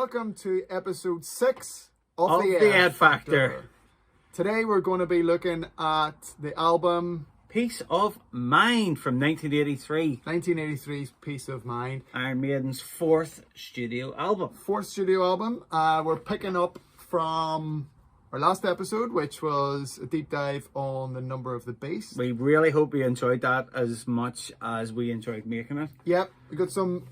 welcome to episode 6 of the Ed Factor. Today we're going to be looking at the album Peace of Mind from 1983. 1983's Peace of Mind. Iron Maiden's fourth studio album. Fourth studio album. We're picking up from our last episode, which was a deep dive on the Number of the Beast. We really hope you enjoyed that as much as we enjoyed making it. Yep, we got some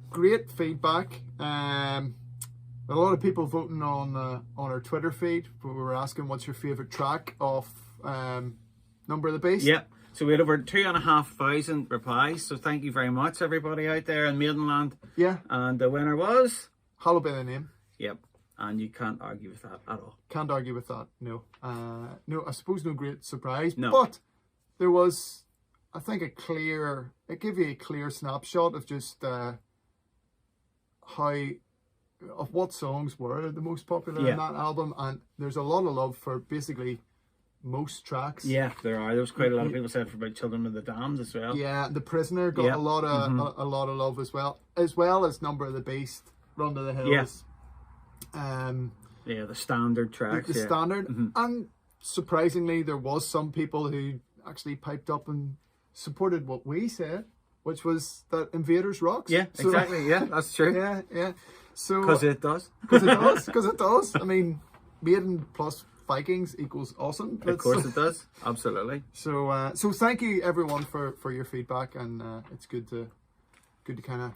great feedback. A lot of people voting on our Twitter feed. We were asking what's your favourite track of Number of the Beast. Yep. So we had over 2,500 replies. So thank you very much, everybody out there in Maidenland. Yeah. And the winner was? Hallowed by the Name. Yep. And you can't argue with that at all. Can't argue with that. No. No. I suppose no great surprise. No. But there was, I think, it gave you a clear snapshot of just of what songs were the most popular in that album, and there's a lot of love for basically most tracks. Yeah, there are. There was quite a lot of people said for about Children of the Damned as well. Yeah, The Prisoner got a lot of a lot of love as well as Number of the Beast, Run to the Hills. Yeah, the standard tracks. The standard, and surprisingly, there was some people who actually piped up and supported what we said, which was that Invaders rocks. Yeah, So, exactly. Yeah, that's true. Yeah. So Because it does. Because it does. I mean, Maiden plus Vikings equals awesome. Of course it does. Absolutely. So thank you everyone for your feedback, and it's good to kind of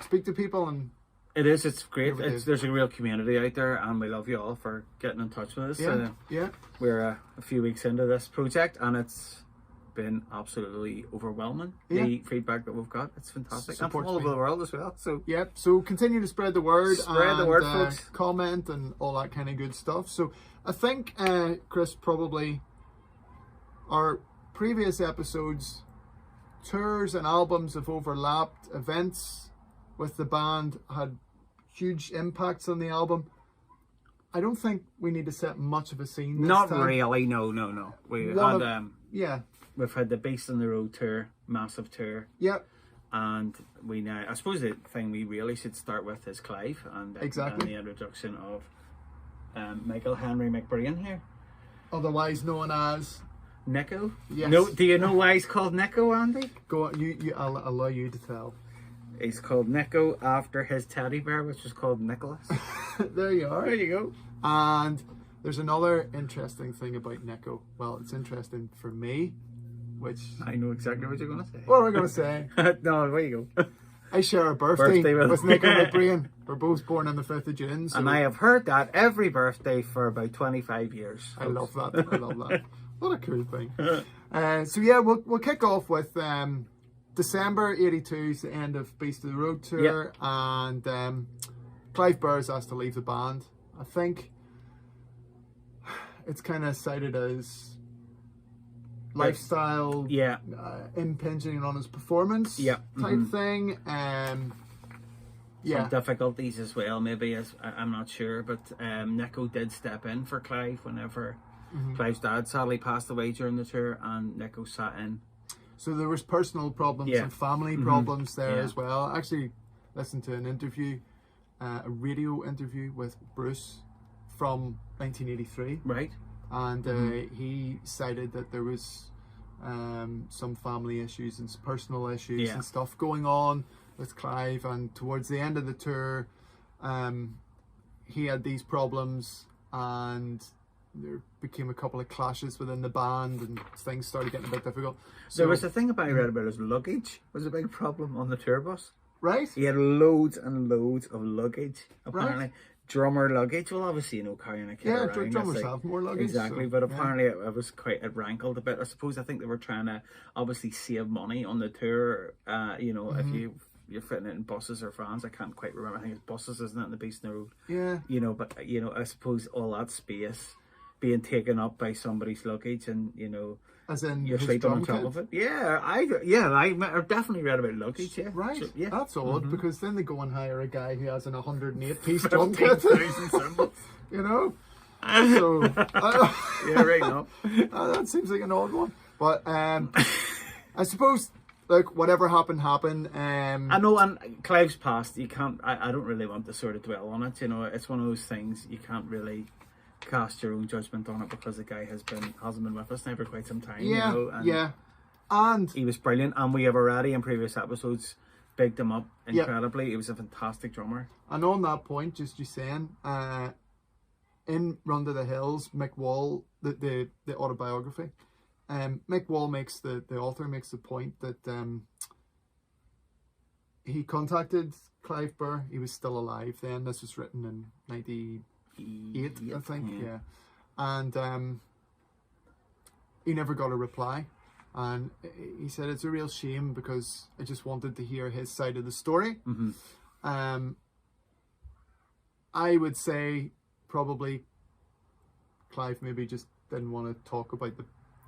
speak to people, and it is. It's great. It is. There's a real community out there, and we love you all for getting in touch with us. yeah. We're a few weeks into this project, and it's been absolutely overwhelming. Yeah. The feedback that we've got, it's fantastic. And from Supports all over me. the world as well. So Yep. So continue to spread the word. Spread the word, folks. Comment and all that kind of good stuff. So I think, Chris, probably our previous episodes, tours and albums have overlapped. Events with the band had huge impacts on the album. I don't think we need to set much of a scene this not time. really. No. We've had the Beast on the Road tour, massive tour. Yep. And we now, I suppose the thing we really should start with is Clive and the introduction of Michael Henry McBrien here. Otherwise known as Nico? Yes. No, do you know why he's called Nico, Andy? Go on, I'll allow you to tell. He's called Nico after his teddy bear, which was called Nicholas. There you are. There you go. And there's another interesting thing about Nico. Well, it's interesting for me, which... I know exactly what you're going to say. What am I going to say? No, there you go. I share a birthday with Nico me. McBrien. We're both born on the 5th of June. So And I have heard that every birthday for about 25 years. I love that. I love that. What a cool thing. So yeah, we'll kick off with December 82 is the end of Beast of the Road tour, and Clive Burr's asked to leave the band. I think it's kind of cited as lifestyle impinging on his performance type thing. Some difficulties as well, maybe, as I'm not sure, but Nico did step in for Clive whenever Clive's dad sadly passed away during the tour, and Nico sat in. So there was personal problems and family problems there as well. I actually listened to an interview, a radio interview with Bruce from 1983. Right. And he cited that there was some family issues and personal issues and stuff going on with Clive, and towards the end of the tour he had these problems, and there became a couple of clashes within the band, and things started getting a bit difficult. So there was a thing I read about his luggage was a big problem on the tour bus. Right. He had loads and loads of luggage, apparently. Right. Drummer luggage. Well, obviously, carrying a kit around. Yeah, drummers have more luggage. Exactly, but apparently it was it rankled a bit. I suppose I think they were trying to obviously save money on the tour. If you're fitting it in buses or vans, I can't quite remember. I think it's buses, isn't it, in the Beast in the Road? Yeah. But I suppose all that space being taken up by somebody's luggage, and as in you're sleeping on top of it. I definitely read about luggage. Yeah, right. So, yeah, that's odd because then they go and hire a guy who has an 108-piece drum kit. Symbols. So yeah, right. No, that seems like an odd one, but I suppose look, whatever happened. I know, and Clive's past, you can't, I don't really want to sort of dwell on it, you know, it's one of those things, you can't really cast your own judgment on it because the guy hasn't been with us now for quite some time, Yeah, you know, and yeah. And he was brilliant, and we have already in previous episodes bigged him up incredibly. He was a fantastic drummer. And on that point, just you saying, in Run to the Hills, Mick Wall, the autobiography, Mick Wall the author makes the point that he contacted Clive Burr. He was still alive then. This was written in 98, I think. Yeah. And he never got a reply. And he said it's a real shame because I just wanted to hear his side of the story. I would say probably Clive maybe just didn't want to talk about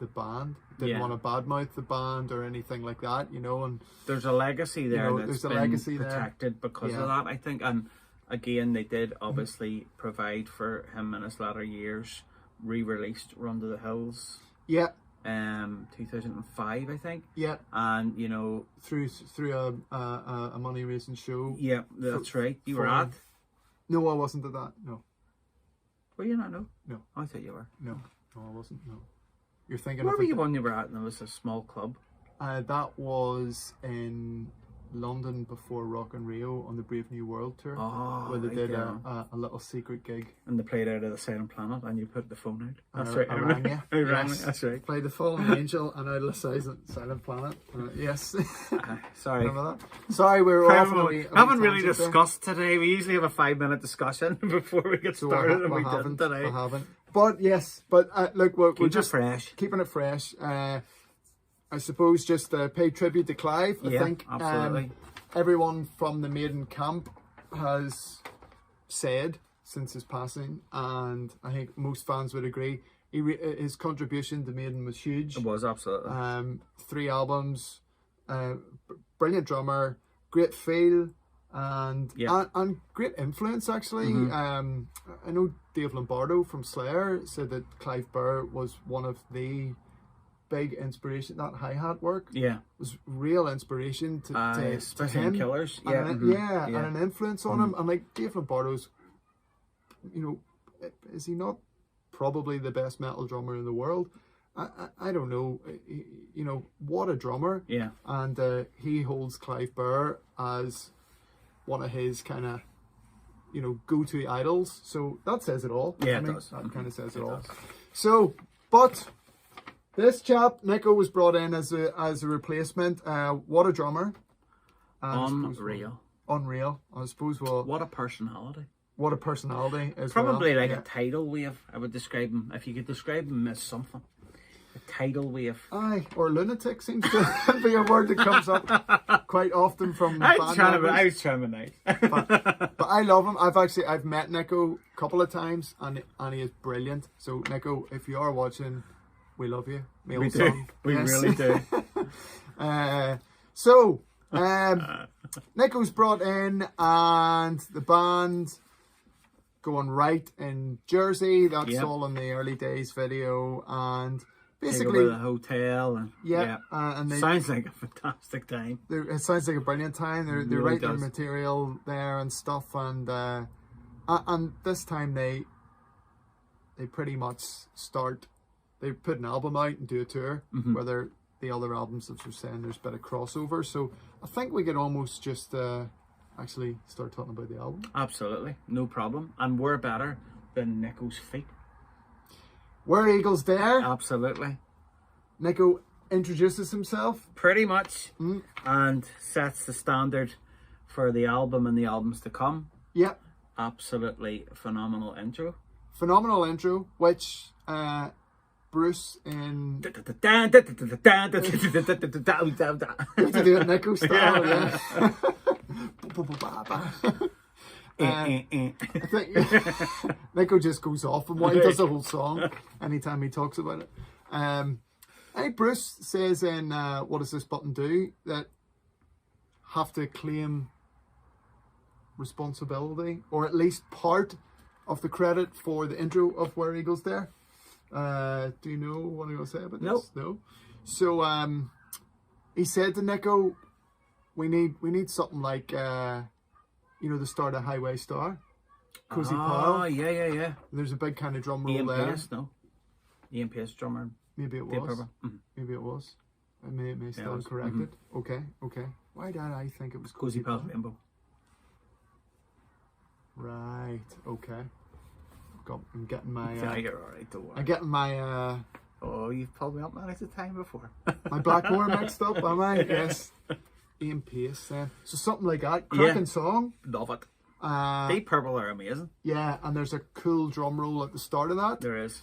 the band, didn't want to badmouth the band or anything like that, you know. And there's a legacy there, you know, that's been legacy protected there because of that, I think. And again, they did obviously provide for him in his latter years. Re-released Run to the Hills. 2005, I think. Yeah. And you know, through a money raising show. Yeah, that's right. You were at? No, I wasn't at that. No. Were you not? No. No. I thought you were. No, I wasn't. No. You're thinking. Where were you when you were at? And it was a small club. That was in London before Rock and Rio on the Brave New World tour, where they did a little secret gig. And they played Out of the Silent Planet, and you put the phone out. That's right. I rang you. I rang me. That's right. Played the Fallen Angel and Out of the Silent Planet. Yes. Sorry. Remember that? Sorry, we're off. We haven't really discussed today. We usually have a 5-minute discussion before we get started, and we didn't today. I haven't. But yes, look, we're just fresh. Keeping it fresh. I suppose just pay tribute to Clive. I think absolutely. Everyone from the Maiden camp has said since his passing, and I think most fans would agree, his contribution to Maiden was huge. It was, absolutely. 3 albums, brilliant drummer, great feel, and great influence actually. I know Dave Lombardo from Slayer said that Clive Burr was one of the big inspiration. That hi-hat work was real inspiration to especially him. In Killers, and an influence on him. And like Dave Lombardo's, you know, is he not probably the best metal drummer in the world? I don't know. You know, what a drummer. And he holds Clive Burr as one of his kind of, you know, go-to idols. So that says it all. It does. That kind of says it all. So, but this chap, Nico, was brought in as a replacement. What a drummer. Unreal. Unreal. I suppose what a personality. What a personality as Probably like a tidal wave, I would describe him. If you could describe him as something. A tidal wave. Aye, or lunatic seems to be a word that comes up quite often from I was trying to be nice. but I love him. I've met Nico a couple of times and he is brilliant. So Nico, if you are watching, we love you. We really do. Nico's brought in and the band going right in Jersey. That's all in the early days video, and basically take over the hotel and and they, sounds like a fantastic time. It sounds like a brilliant time. They really write their material there and stuff, and this time they pretty much start. They put an album out and do a tour. Whether the other albums, as we're saying, there's a bit of crossover. So I think we could almost just actually start talking about the album. Absolutely, no problem. And we're better than Nico's feet. Where Eagles Dare. Absolutely. Nico introduces himself. Pretty much. And sets the standard for the album and the albums to come. Yep. Absolutely phenomenal intro. Phenomenal intro, which Bruce in... You have to do it Nico style, yeah. I think Nico just goes off and he does the whole song anytime he talks about it. I think Bruce says in What Does This Button Do? That have to claim responsibility, or at least part of the credit for the intro of Where Eagles Dare. Do you know what I'm going to say about this? No. So he said to Nico, we need something like the start of Highway Star, Cozy Pal. Oh, yeah. There's a big kind of drum roll there. Ian Pace drummer. Maybe it was. Maybe it was. It may stand corrected. Okay. Why did I think it was Cozy Pal Rainbow? Right. Okay. I'm getting my. Yeah, you're alright. Don't worry. I'm getting my. Oh, you've pulled me up many a time before. My Blackmore mixed up, am I? Yes. Ian Pace then. So something like that. Cracking song. Love it. Deep Purple are amazing. Yeah, and there's a cool drum roll at the start of that. There is.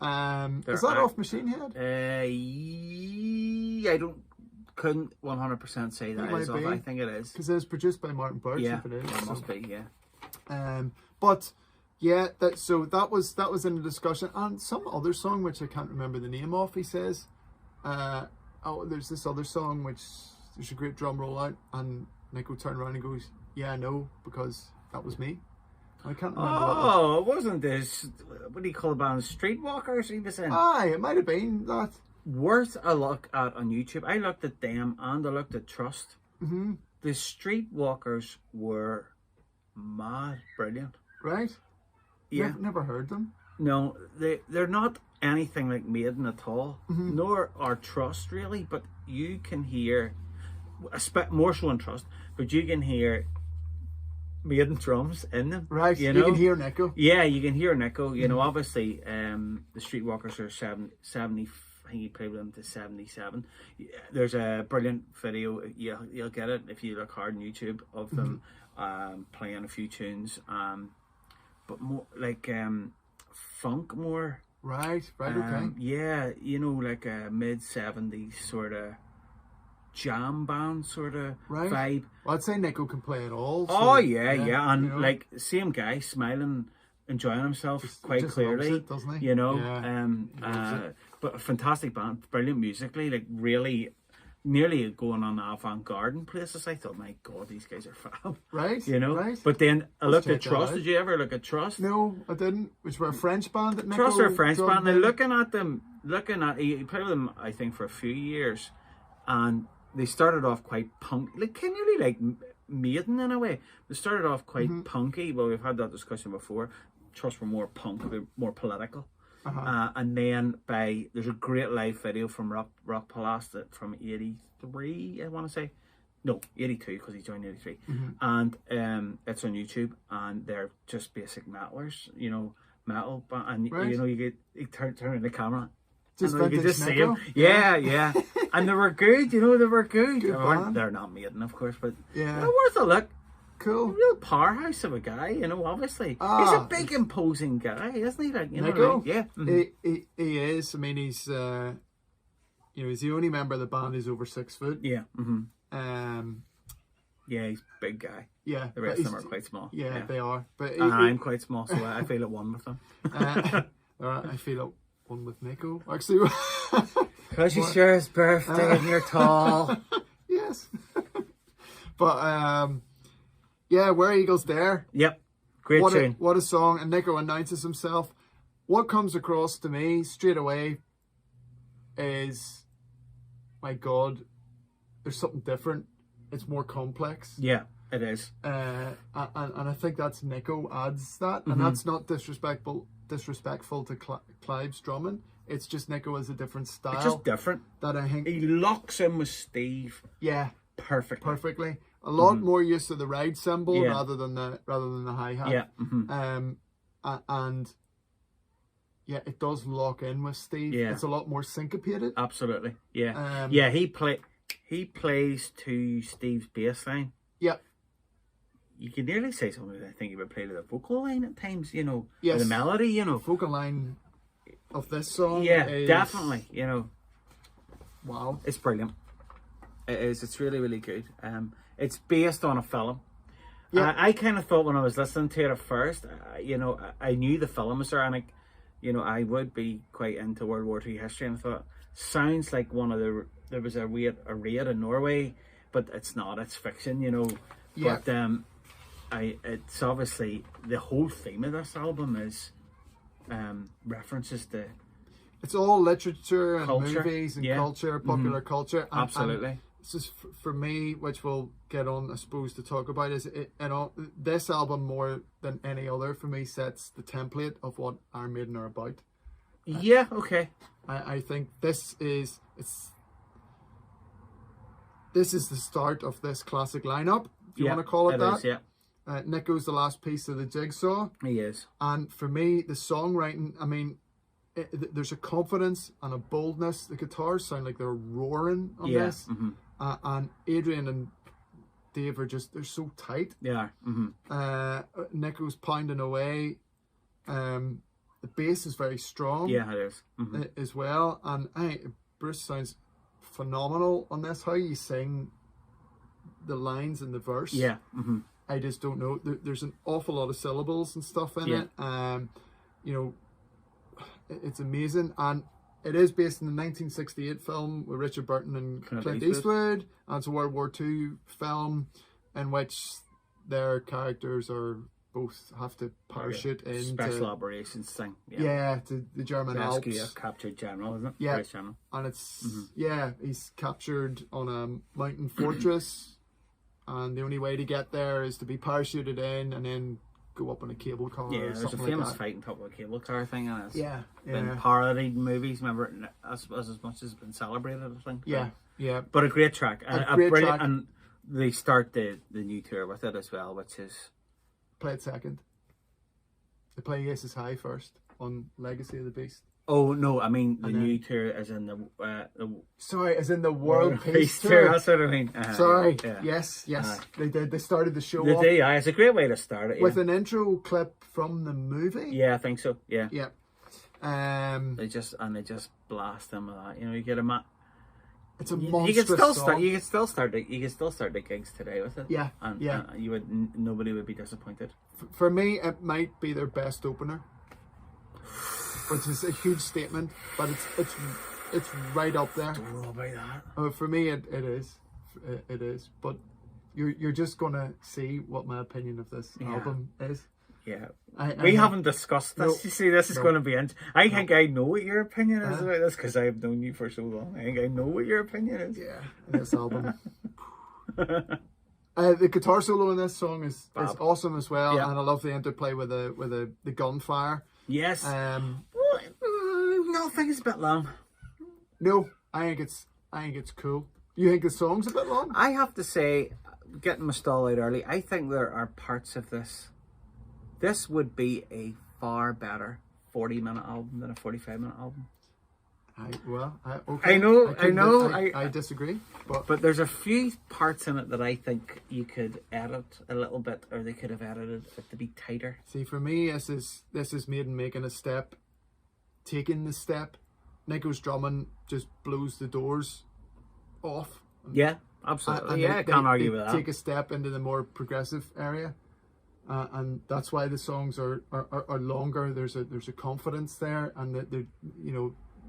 Is that off Machine Head? I couldn't 100% say that is off. I think it is. Because it was produced by Martin Birch. Yeah, if it is, it must be. Yeah. But yeah, that was in the discussion, and some other song which I can't remember the name of. He says, there's this other song which there's a great drum roll out, and Nico turned around and goes, "Yeah, I know, because that was me." I can't remember. Oh, it wasn't this. What do you call the band? Streetwalkers? He was in. Aye, it might have been that. Worth a look at on YouTube. I looked at them and I looked at Trust. Mm-hmm. The Streetwalkers were mad brilliant. Right? Yeah. Never heard them. No, they're not anything like Maiden at all, nor are Trust really, but you can hear, more so in Trust, but you can hear Maiden drums in them. Right, you can hear Nico. Yeah, you can hear Nico. You know, obviously, the Streetwalkers are 70, I think he played with them to 77. There's a brilliant video, you'll get it if you look hard on YouTube, of them playing a few tunes, but more like funk more. Right, okay. Yeah, like a mid-70s sort of jam band sort of vibe. Well, I'd say Nico can play it all. So, oh yeah, and like same guy, smiling, enjoying himself quite clearly. Loves it, doesn't he? But a fantastic band, brilliant musically, like really, nearly going on avant-garde places. I thought, my God, these guys are fab. Right, Right. But then I looked at Trust. Did you ever look at Trust? No, I didn't. Which were a French band that Nico. Trust are a French band. And looking at he played with them, I think, for a few years, and they started off quite punk, like kind of like Maiden in a way. They started off quite punky. Well, we've had that discussion before. Trust were more punk, more political. And then there's a great live video from Rock Palace from '83, I want to say. No, 82, because he joined 83. And it's on YouTube, and they're just basic metalers, metal. And you turn in the camera. Just you could just see them. Yeah. And they were good, they were good. They're not Maiden, of course, but they're worth a look. Cool. A real powerhouse of a guy, obviously. He's a big, imposing guy, isn't he? Like, Nico? Yeah. He is. I mean, he's, he's the only member of the band who's over 6 foot. Yeah. Yeah, he's a big guy. Yeah. The rest of them are quite small. Yeah, they are. But I'm quite small, so I feel at one with them. I feel at one with Nico, actually. Because you share his birthday and you're tall. Yes. But, yeah, Where Eagles Dare. Yep. Great tune. What a song. And Nico announces himself. What comes across to me straight away is, my God, there's something different. It's more complex. Yeah, it is. And I think that's Nico adds that. And that's not disrespectful to Clive's drumming. It's just Nico has a different style. It's just different. That I think he locks in with Steve. Yeah. Perfectly. A lot more use of the ride cymbal rather than the hi-hat. Yeah. And yeah, it does lock in with Steve. Yeah. It's a lot more syncopated. Absolutely. Yeah. He plays to Steve's bass line. Yep. You could nearly say something I think he would play to the vocal line at times, Yes. the melody, Vocal line of this song. Yeah, is, definitely, Wow. It's brilliant. It is. It's really, really good. It's based on a film. Yeah. I kind of thought when I was listening to it at first, I knew the film was there, and I would be quite into World War II history, and I thought, sounds like there was a raid in Norway, but it's not. It's fiction, Yeah. But it's obviously the whole theme of this album is references to. It's all literature and culture. movies and culture, popular culture. Absolutely. this is for me, which we'll get on, I suppose, to talk about, is this album more than any other for me sets the template of what Iron Maiden are about. Yeah, okay. I think this is the start of this classic lineup, if you want to call it that. Is, yeah. Nico's the last piece of the jigsaw. He is. And for me, the songwriting, I mean, there's a confidence and a boldness. The guitars sound like they're roaring on this. Mm-hmm. And Adrian and Dave are just, they're so tight. Yeah. Mm-hmm. Nico's pounding away. The bass is very strong. Yeah, it is. Mm-hmm. As well. And Bruce sounds phenomenal on this. How you sing the lines in the verse. Yeah. Mm-hmm. I just don't know. There's an awful lot of syllables and stuff in it. You know, it's amazing. And it is based in the 1968 film with Richard Burton and Clint Eastwood. And it's a World War II film in which their characters are both have to parachute into special operations thing. Yeah, to the German Alps. Rescue a captured general, isn't it? Yeah, general. And it's he's captured on a mountain fortress, and the only way to get there is to be parachuted in and then go up on a cable car. Yeah, or there's a something famous like that. fight on top of a cable car thing, and it's been yeah. parodied in movies. Remember, as much as it's been celebrated, I think. Yeah. But a great track, a great brilliant, track. and they start the new tour with it as well, which is. Play it second. They play Aces High first on Legacy of the Beast. Oh no, I mean the new tour as in the sorry, as in the World Peace Tour. Tour. That's what I mean. Sorry. Yeah. Yes. They did. They started the show off. It's a great way to start it. With an intro clip from the movie. Yeah, I think so. Yeah. Yeah. They just blast them with that. You know, you get a It's a monstrous song. You can still start the gigs today with it. Yeah. And nobody would be disappointed. For me, it might be their best opener, which is a huge statement, but it's right up there. Don't know about that. For me, it is. It is. But you're just gonna see what my opinion of this album is. Yeah, we haven't discussed this. You see, this is going to be. I think I know what your opinion is about this because I've known you for so long. I think I know what your opinion is. Yeah, this album. The guitar solo in this song is awesome as well, and I love the interplay with the gunfire. Yes. No, I think it's a bit long. No, I think it's cool. You think the song's a bit long? I have to say, getting my stall out early, I think there are parts of this. This would be a far better 40-minute album than a 45-minute album. Okay. I know. I disagree, but there's a few parts in it that I think you could edit a little bit, or they could have edited it to be tighter. See, for me, this is Maiden making a step, taking the step. Nico's drumming just blows the doors off. Yeah, absolutely. I can't argue with that. Take a step into the more progressive area. And that's why the songs are longer. There's a confidence there, and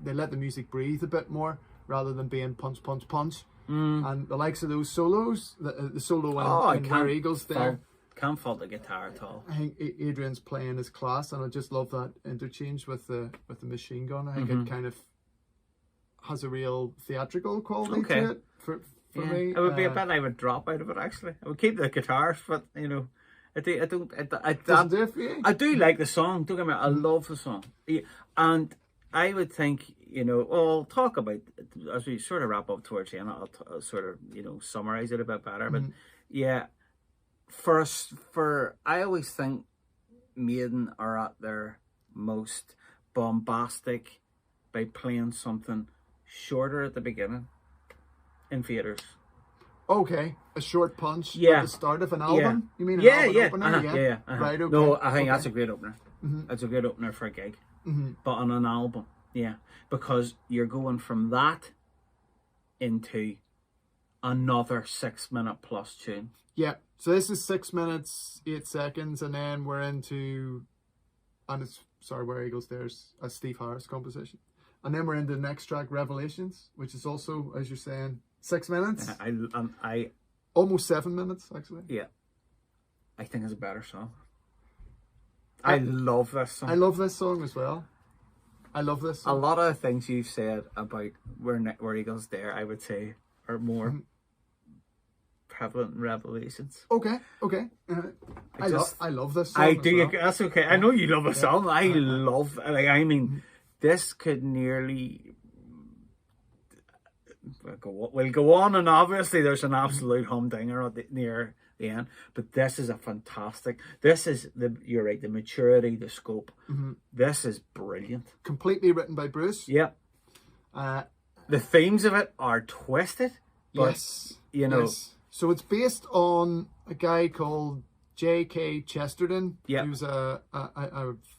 they let the music breathe a bit more rather than being punch punch punch. And the likes of those solos, the solo in Where Eagles there. Can't fault the guitar at all. I think Adrian's playing his class, and I just love that interchange with the machine gun. I think it kind of has a real theatrical quality to it for me. It would be a bit I would drop out of it actually. I would keep the guitars, but I do like the song. Don't get me wrong, I love the song. And I would think, I'll talk about, as we sort of wrap up towards the end, I'll sort of, summarize it a bit better. But yeah, I always think Maiden are at their most bombastic by playing something shorter at the beginning in theatres. Okay, a short punch at the start of an album? Yeah. You mean an album opener? Yeah. Right, okay. No, I think that's a great opener. It's a great opener for a gig. But on an album, because you're going from that into another 6 minute plus tune. Yeah, so this is 6 minutes, 8 seconds, and then we're into, and it's, Where Eagles there's a Steve Harris composition. And then we're into the next track, Revelations, which is also, as you're saying, 6 minutes. I almost 7 minutes, actually. Yeah. I think it's a better song. I love this song. I love this song as well. I love this song. A lot of the things you've said about Where Eagles Dare, I would say, are more prevalent in Revelations. Okay. I love this song. I as do. well. That's okay. I know you love a song. I love. Like, I mean, this could nearly. We'll go on, and obviously there's an absolute humdinger near the end. But this is a fantastic. This is you're right. The maturity, the scope. This is brilliant. Completely written by Bruce. Yep. The themes of it are twisted. But, Yes. you know. Yes. So it's based on a guy called J.K. Chesterton. Yep. He was a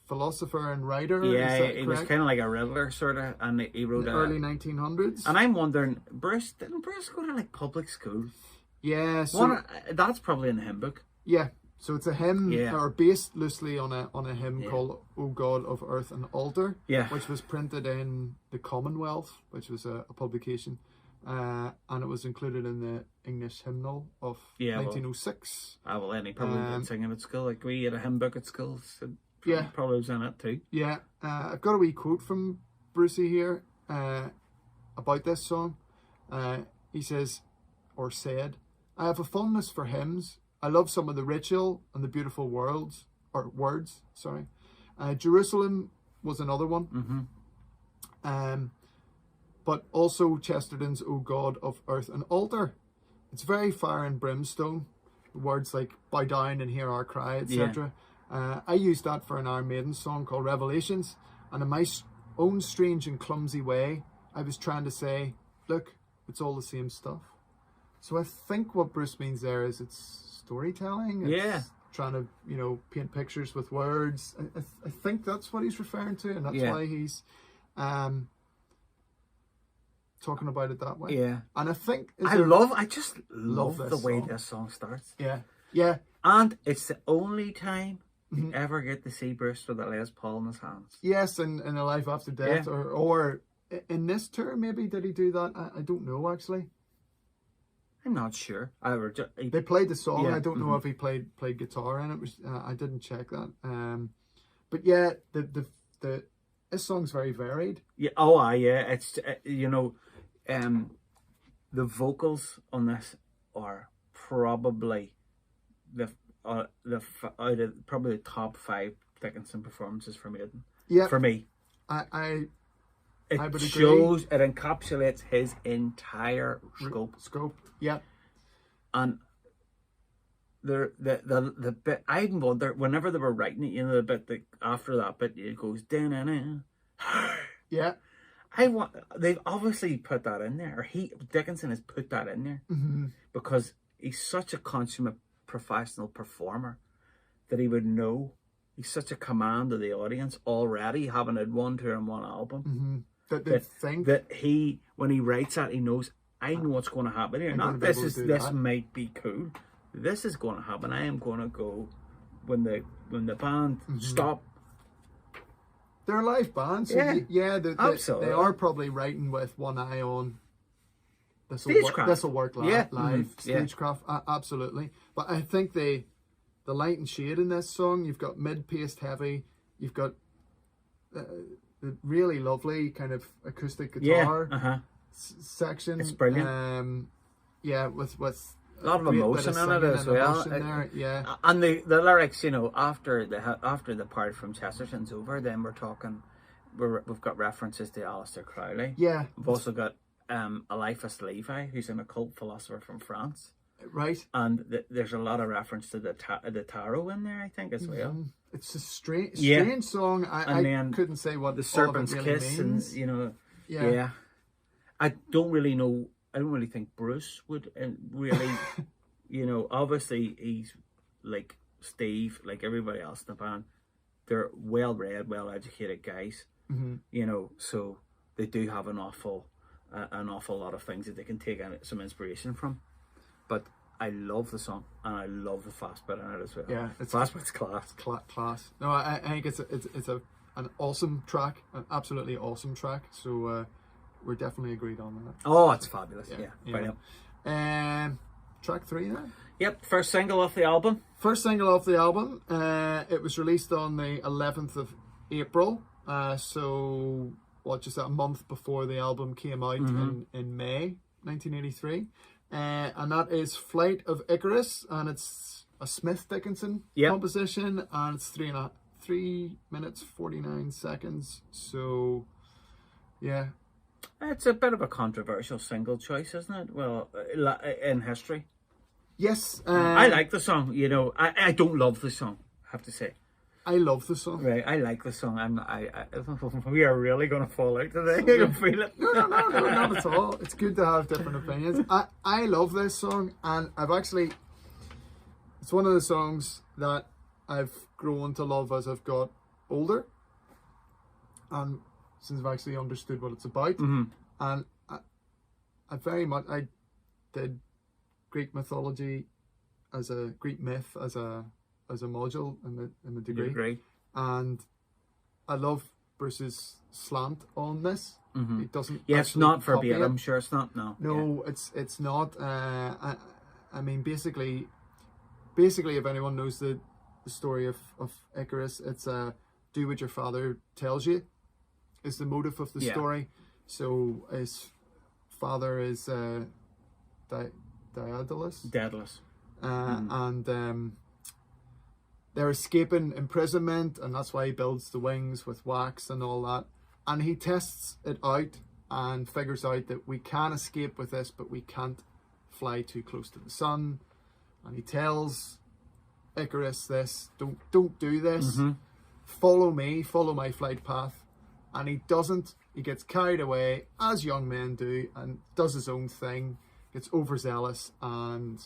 philosopher and writer. Yeah, Is that he was correct? kind of like a riddler, sort of, and he wrote In the early 1900s. And I'm wondering, didn't Bruce go to like public school? Yeah. So That's probably in the hymn book. yeah. So it's a hymn, Yeah. or based loosely on a hymn Yeah. called "O God of Earth and Altar," Yeah. which was printed in the Commonwealth, which was a publication, and it was included in the English Hymnal of Yeah, well, 1906. Well, then he probably did sing it at school. Like we had a hymn book at school. So Yeah. probably was in it too. Yeah, I've got a wee quote from Brucey here about this song. He says, or said, "I have a fondness for hymns. I love some of the ritual and the beautiful words. Sorry, Jerusalem was another one. But also Chesterton's 'O God of Earth and Altar.' It's very fire and brimstone. Words like 'bow down and hear our cry,' etc. I used that for an Iron Maiden song called Revelations, and in my own strange and clumsy way, I was trying to say, look, it's all the same stuff. So I think what Bruce means there is it's storytelling. It's trying to, paint pictures with words. I think that's what he's referring to, and that's why he's talking about it that way. Yeah. And I think I just love this the way song. this song starts. Yeah. Yeah. And it's the only time you ever get to see Bruce with a Les Paul in his hands. Yes, in A Life After Death, or in this tour, maybe did he do that? I don't know actually. I'm not sure. They played the song. Yeah, I don't know if he played guitar in it. I didn't check that. But yeah, this song's very varied. Yeah. Oh, yeah. It's the vocals on this are probably probably the top 5 Dickinson performances for Maiden. Yeah. For me, I it would agree. shows, it encapsulates his entire Scope. Yeah. And the bit, I wonder whenever they were writing it, the bit that after that bit it goes da-na-na. Yeah. They've obviously put that in there, or Dickinson has put that in there because he's such a consummate professional performer that he would know. He's such a command of the audience already, having had one tour and one album. That they think that when he writes that, he knows, I know what's going to happen here. Not this might be cool. This is going to happen. I am going to go when the band stop. They're a live band, so absolutely. they are probably writing with one eye on this will work live. Stagecraft, absolutely. But I think the light and shade in this song, you've got mid-paced heavy, you've got the really lovely kind of acoustic guitar section. It's brilliant. With a lot of emotion in it as well. And the lyrics, after the part from Chesterton's over, then we've got references to Aleister Crowley. Yeah. We've also got Eliphas Levi, who's an occult philosopher from France. Right. And there's a lot of reference to the tarot in there, I think, as well. It's a strange song. I couldn't say what the serpent's all of it really kiss means. And I don't really know. I don't really think Bruce would really, obviously he's like Steve, like everybody else in the band. They're well-read, well-educated guys, so they do have an awful lot of things that they can take some inspiration from. But I love the song, and I love the fast bit in it as well. Yeah, it's fast bit's class. Class. No, I think it's an awesome track, an absolutely awesome track. So we're definitely agreed on that. Oh, it's fabulous. Yeah. Brilliant. Track 3 then. Yep, first single off the album. It was released on the 11th of April. Just a month before the album came out in May 1983. and that is Flight of Icarus, and it's a Smith Dickinson composition, and it's 3 minutes 49 seconds. So, yeah. It's a bit of a controversial single choice, isn't it? Well, in history. Yes. I like the song, you know. I don't love the song, I have to say. I love the song. Right, I like the song. We are really going to fall out today. I can feel it. No, not at all. It's good to have different opinions. I love this song, and it's one of the songs that I've grown to love as I've got older, and since I've actually understood what it's about. Mm-hmm. And I did Greek mythology Greek myth as a module in the degree. And I love Bruce's slant on this. Mm-hmm. It doesn't. Yeah, it's not verbatim. I'm sure it's not. No, it's not. I mean, basically, if anyone knows the story of Icarus, it's do what your father tells you is the motive of the story. So his father is Daedalus. And they're escaping imprisonment, and that's why he builds the wings with wax and all that. And he tests it out and figures out that we can escape with this, but we can't fly too close to the sun. And he tells Icarus this: don't do this. Mm-hmm. Follow me, follow my flight path. And he doesn't. He gets carried away, as young men do, and does his own thing, gets overzealous, and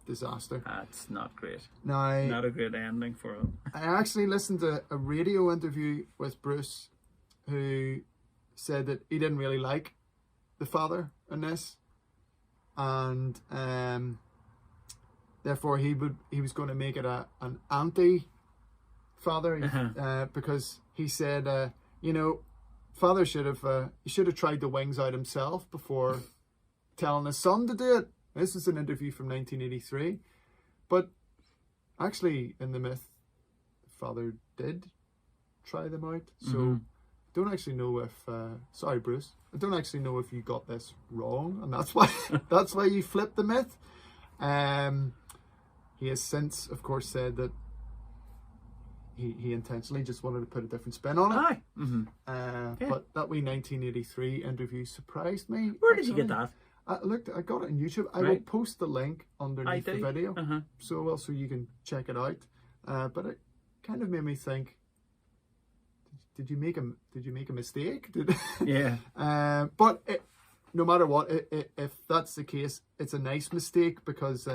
disaster. That's not great. Now, not a good ending for him. I actually listened to a radio interview with Bruce, who said that he didn't really like the father in this, and therefore he was going to make it an anti-father, because he said, father should have tried the wings out himself before telling his son to do it. This is an interview from 1983, but actually in the myth, father did try them out. So don't actually know if sorry Bruce, I don't actually know if you got this wrong, and that's why you flipped the myth. He has since, of course, said that he intentionally just wanted to put a different spin on it. Aye. Mm-hmm. But that wee 1983 interview surprised me. Where did you get that? I got it on YouTube. I will post the link underneath the video, so you can check it out. But it kind of made me think: Did you make a mistake? Yeah. But no matter what, if that's the case, it's a nice mistake, because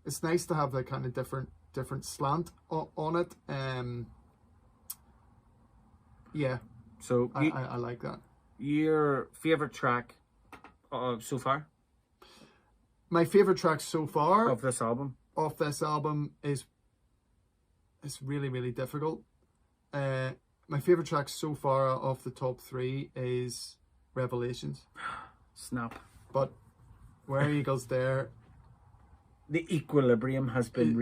it's nice to have that kind of different slant on it. Yeah. So I like that. Your favorite track so far? My favorite track so far of this album is really, really difficult. My favorite track so far off the top 3 is Revelations. Snap. But Where Eagles Dare, the equilibrium has been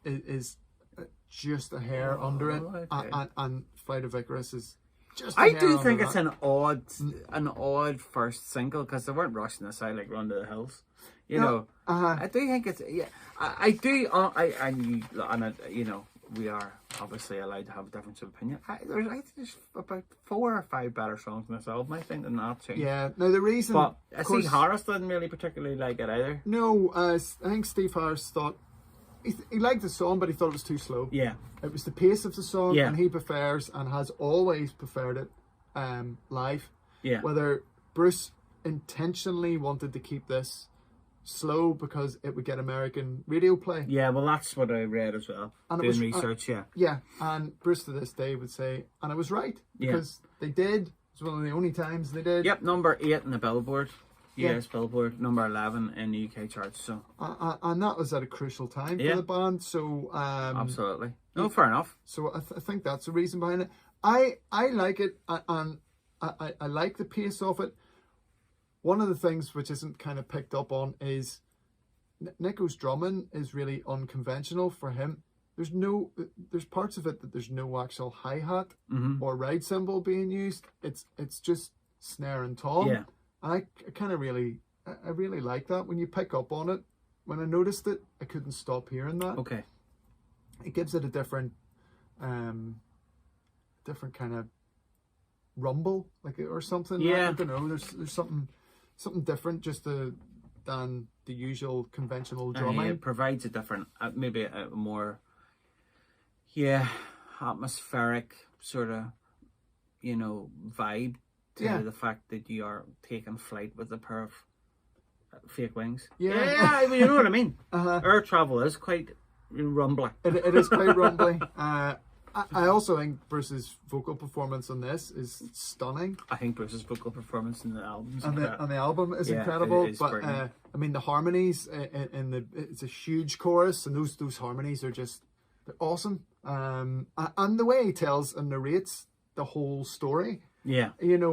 is just a hair under it, okay. and Flight of Icarus is just. I do think it's an odd first single, because they weren't rushing this out like Run to the Hills, you know. I do think it's I do. We are obviously allowed to have a difference of opinion. There's about 4 or 5 better songs in this album, I think, than that too. Yeah. Now the reason, but Steve Harris didn't really particularly like it either. No, I think Steve Harris thought he liked the song, but he thought it was too slow. Yeah. It was the pace of the song, and he prefers and has always preferred it live. Yeah. Whether Bruce intentionally wanted to keep this slow because it would get American radio play. Yeah, well, that's what I read as well. And doing research, Yeah, and Bruce to this day would say, and I was right, because they did. It's one of the only times they did. Yep, number 8 in the Billboard. US Billboard, number 11 in the UK charts. So, and that was at a crucial time for the band. So, absolutely, no, fair enough. So I think that's the reason behind it. I like it, and I like the pace of it. One of the things which isn't kind of picked up on is Nico's drumming is really unconventional for him. There's parts of it that there's no actual hi-hat or ride cymbal being used. It's just snare and tom. Yeah. I kind of really I really like that. When you pick up on it, when I noticed it, I couldn't stop hearing that. Okay. It gives it a different kind of rumble, like, or something. Yeah. I don't know. There's something different than the usual conventional drumming. It provides a different, maybe a more, atmospheric sort of, vibe to the fact that you are taking flight with a pair of fake wings. Yeah, you know what I mean. Air travel is quite rumbly. It is quite rumbly. I also think Bruce's vocal performance on this is stunning. I think Bruce's vocal performance in the album is incredible. It is but I mean, the harmonies it's a huge chorus, and those harmonies are they're awesome. And the way he tells and narrates the whole story. Yeah. You're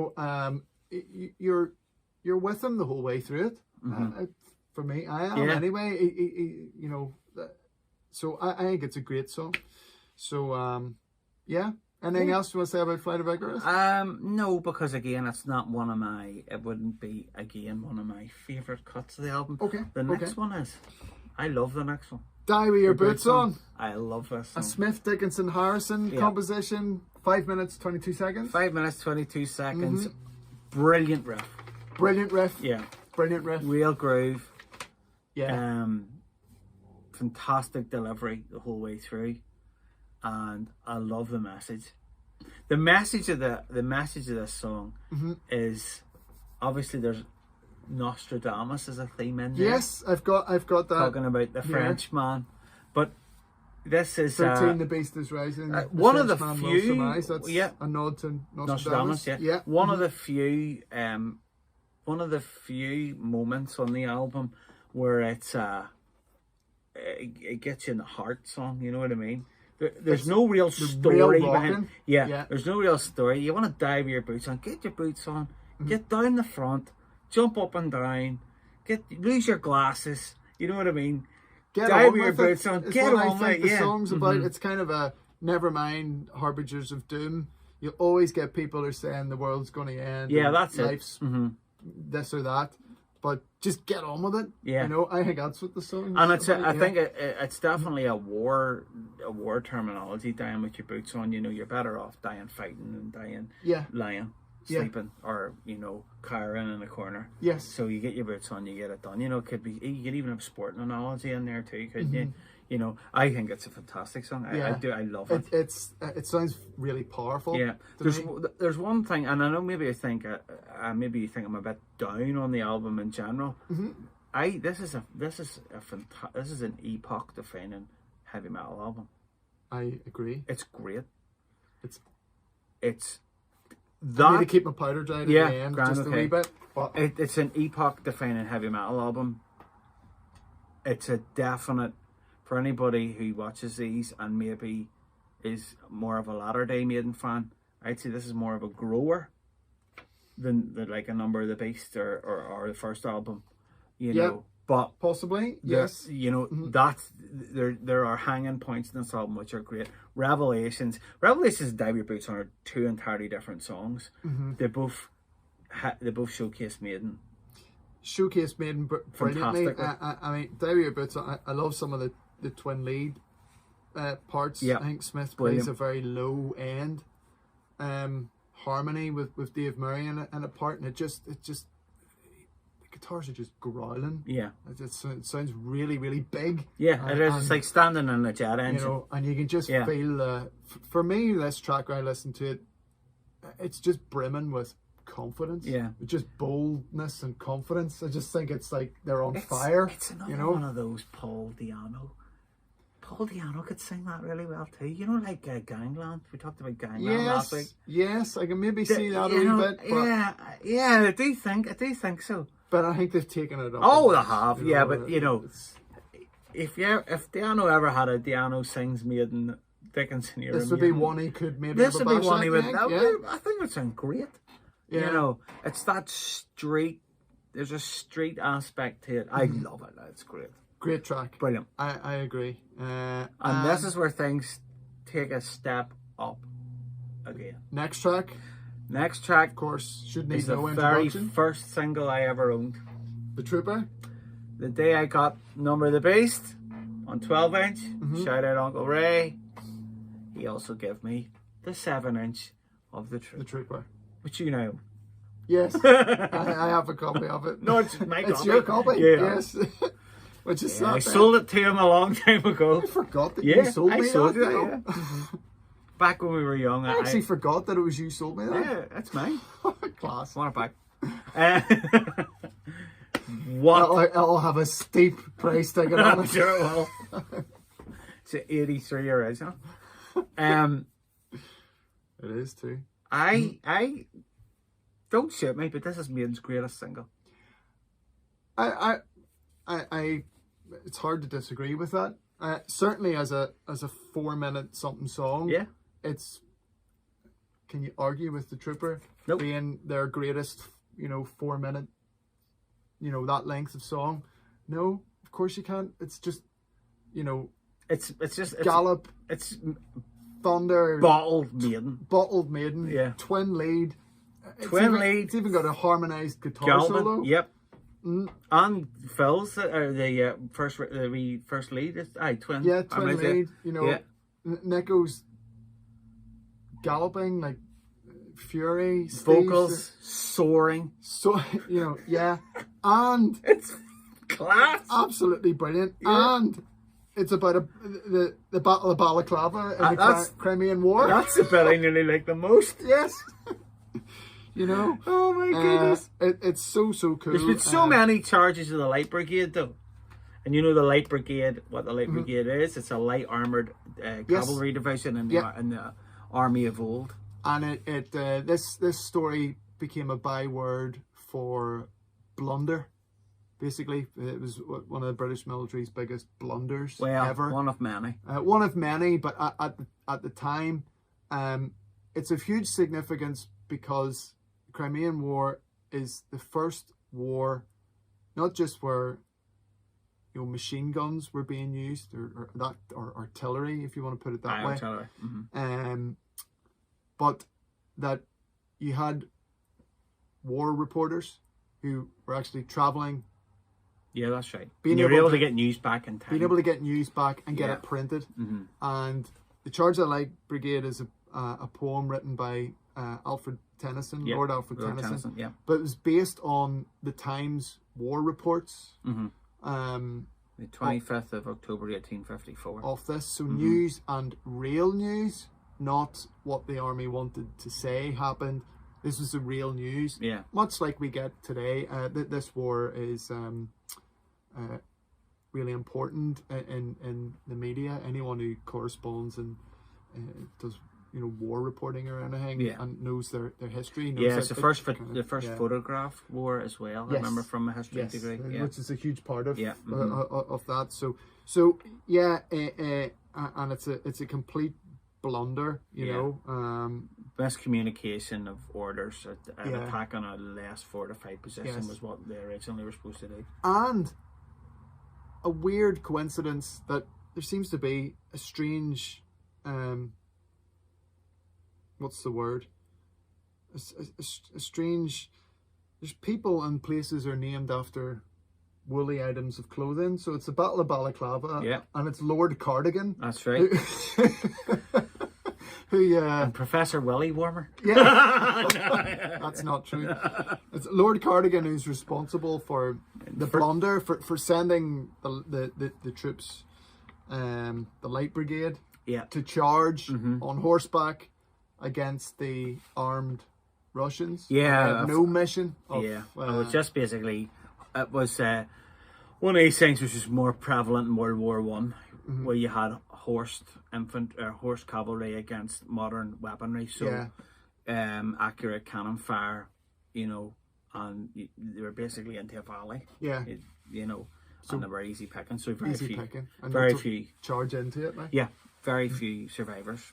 with him the whole way through it. For me, I am anyway. So I think it's a great song. So, anything else you want to say about Flight of Icarus? No, because again, it wouldn't be, again, one of my favourite cuts of the album. Okay. The next one is. I love the next one. Die With Your Boots On. I love this song. A Smith, Dickinson, Harrison composition, 5 minutes, 22 seconds. 5 minutes, 22 seconds. Brilliant riff. Yeah. Brilliant riff. Real groove. Yeah. Fantastic delivery the whole way through. And I love the message. The message of this song is, obviously there's Nostradamus as a theme in there. Yes, I've got that. Talking about the Frenchman, but this is 13. The Beast is Rising. One of the few. That's a nod to Nostradamus. One of the few. One of the few moments on the album where it gets you in the heart song. You know what I mean? There's no real story behind. There's no real story. You want to dive with your boots on. Get your boots on. Get down the front. Jump up and down. Lose your glasses. You know what I mean? Dive with your boots on. Get on with it. The song's about. It's kind of a never mind harbingers of doom. You always get people who are saying the world's going to end. Yeah, that's life's this or that. But just get on with it. Yeah, I think that's what the song is. And I think it's definitely a war terminology. Dying with your boots on. You're better off dying fighting than dying lying, sleeping, or cowering in a corner. Yes. So you get your boots on, you get it done. You could even have sporting analogy in there too, couldn't you? I think it's a fantastic song. I love it. It sounds really powerful. Yeah. There's one thing, and I know maybe you think I'm a bit down on the album in general. This is an epoch defining heavy metal album. I agree. It's great. I need to keep my powder dry at the end just a wee bit. But it's an epoch defining heavy metal album. It's a definite. For anybody who watches these and maybe is more of a latter-day Maiden fan, I'd say this is more of a grower than like a Number of the Beast or the first album, know. But possibly, yes. That's there are hanging points in this album which are great. Revelations and Dive Your Boots On are two entirely different songs. They both showcase Maiden. Brilliantly. I mean, Dive Your Boots On. I love some of the twin lead parts. I think Smith plays a very low end harmony with Dave Murray in a part, and it just the guitars are just growling. It sounds really, really big. It is. It's like standing in a jet engine. And you can just feel. For me, this track when I listen to it, it's just brimming with confidence. Just boldness and confidence. I just think it's like they're on fire. It's another one of those Paul Di'Anno could sing that really well too. Like Gangland. We talked about Gangland last week. Yes, I can maybe see that a wee bit. But I do think so. But I think they've taken it up. Oh, they have. But if Di'Anno ever had a Di'Anno sings Maiden Dickinson era, this would be one he could maybe. This would be one he would. I think it would sound great. It's that street. There's a street aspect to it. I love it. It's great. Great track. Brilliant. I agree. And this is where things take a step up again. Next track, of course, should need is the no very introduction. first single I ever owned. The Trooper. The day I got Number of the Beast on 12-inch, shout out Uncle Ray. He also gave me the 7-inch of the Trooper. The Trooper. Which you know. Yes, I have a copy of it. No, it's my copy. It's your copy? Yeah. Yes. Which is I sold it to him a long time ago. I forgot that you sold me sold that. it, yeah. Back when we were young. I actually forgot that it was you sold me that. Yeah, that's mine. Class. Want it back. What? I'll have a steep price tag on I'm it. sure it will. It's an 83 original. It is too. I don't shoot me, but this is Maiden's greatest single. I it's hard to disagree with that. Certainly as a 4-minute something song. Yeah. It's. Can you argue with the Trooper being their greatest? 4-minute. That length of song. No, of course you can't. It's just. It's just Gallop. It's Thunder. Bottled Maiden. Yeah. Twin lead. Lead. It's even got a harmonized guitar solo. Yep. And Phil's the first lead is twin. Yeah, twin lead. Nico's galloping like fury. Vocals soaring. So yeah, and it's class. Absolutely brilliant. Yeah. And it's about the Battle of Balaclava in the Crimean War. That's the bit I nearly like the most. Yes. Oh my goodness. It's so cool. There's been so many charges of the Light Brigade though. And the Light Brigade, what the Light Brigade is, it's a light armoured cavalry division in the army of old. And this story became a byword for blunder. Basically, it was one of the British military's biggest blunders ever. One of many. One of many, but at the time, it's of huge significance because the Crimean War is the first war, not just where machine guns were being used or artillery, if you want to put it that way. Artillery. Mm-hmm. But that you had war reporters who were actually traveling. Yeah, that's right. You were able to get news back in time. Being able to get news back and get it printed. Mm-hmm. And The Charge of the Light Brigade is a poem written by Alfred Tennyson, Lord Alfred Tennyson. Yeah. But it was based on the Times war reports. Mm-hmm. The 25th of October 1854. Of this. So news and real news, not what the army wanted to say happened. This was the real news. Yeah. Much like we get today. This war is really important in the media. Anyone who corresponds and does war reporting or anything and knows their history. Knows it's the first photograph war as well. Yes. I remember from a history degree. Which is a huge part of of that. So and it's a complete blunder. You know. Best communication of orders. An attack on a less fortified position was what they originally were supposed to do. And a weird coincidence that there seems to be a strange. What's the word? A strange. There's people and places are named after woolly items of clothing. So it's the Battle of Balaclava, and it's Lord Cardigan. That's right. And Professor Willy Warmer. Yeah, that's not true. It's Lord Cardigan who's responsible for the blunder for sending the troops, the Light Brigade, to charge on horseback against the armed Russians. No mission. It was just basically it was one of these things which was more prevalent in World War One, where you had horse cavalry against modern weaponry, so accurate cannon fire, and they were basically into a valley, and they were easy picking, so very few charge into it, like. very few survivors,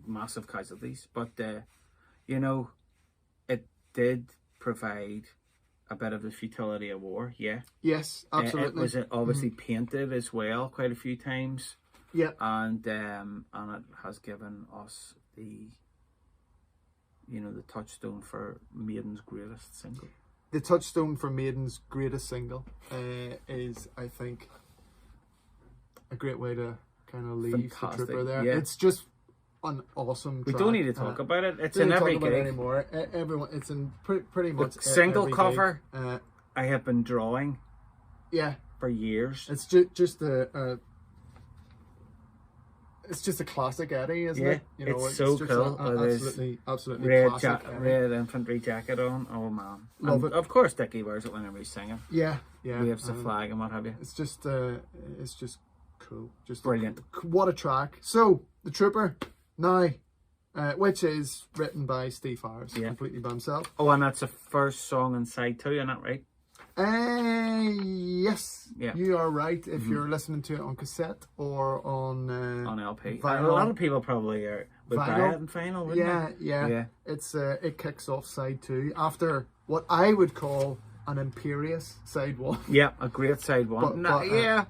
massive casualties, but it did provide a bit of the futility of war. Yes, absolutely. It was obviously painted as well quite a few times. And it has given us the touchstone for Maiden's greatest single. the touchstone for Maiden's greatest single is, I think, a great way to kind of leave the Trooper there. Yeah. It's just an awesome track. We don't need to talk about it. It's don't in every talk about it gig. anymore. Everyone, it's in pretty much The single every cover. gig. I have been drawing. Yeah, for years. It's just it's just a classic Eddie, isn't it? You know, it's so just cool. Absolutely red classic red infantry jacket on. Oh man, love it. Of course, Dickie wears it whenever he's singing. Yeah. Waves the flag and what have you. It's just cool. Just brilliant. What a track. So the Trooper now, which is written by Steve Harris, completely by himself. Oh, and that's the first song in side 2, isn't that right? Yes. Yeah. You are right. If you're listening to it on cassette or on LP, vinyl, a lot of people probably would buy it in vinyl. Wouldn't they? Yeah. It's it kicks off side 2 after what I would call an imperious side 1. Yeah, a great side 1. But,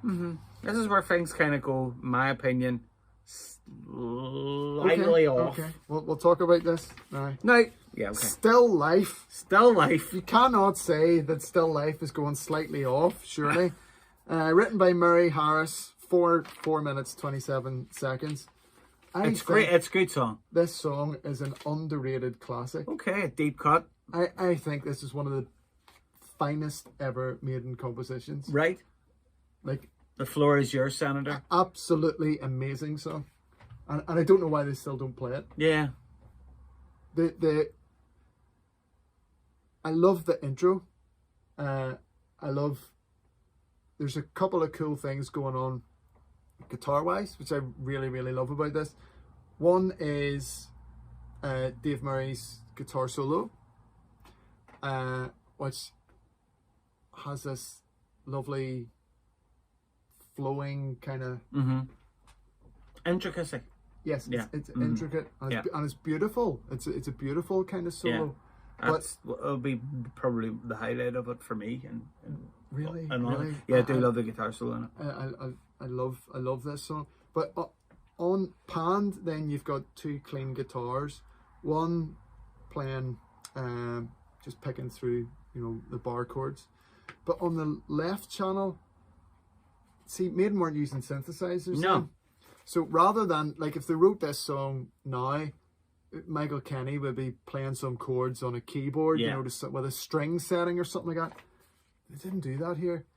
This is where things kind of go, my opinion, slightly off. Okay. We'll talk about this now. No. Yeah, okay. Still Life. Still Life. You cannot say that Still Life is going slightly off, surely. Written by Murray Harris, 4 minutes, 27 seconds. It's great. It's a good song. This song is an underrated classic. Okay, a deep cut. I think this is one of the finest ever Maiden compositions. Right. Like, the floor is yours, Senator. Absolutely amazing song. And I don't know why they still don't play it. Yeah. I love the intro. There's a couple of cool things going on guitar-wise, which I really, really love about this. One is Dave Murray's guitar solo, which has this lovely flowing kind of intricacy. Yes, it's intricate and it's beautiful. It's a beautiful kind of solo. It'll be probably the highlight of it for me. And really. I do love the guitar solo in it. I love this song. But on Panned, then you've got 2 clean guitars, one playing just picking through the bar chords, but on the left channel, see, Maiden weren't using synthesizers. No. Then. So rather than, like, if they wrote this song now, Michael Kenny would be playing some chords on a keyboard, with a string setting or something like that. They didn't do that here.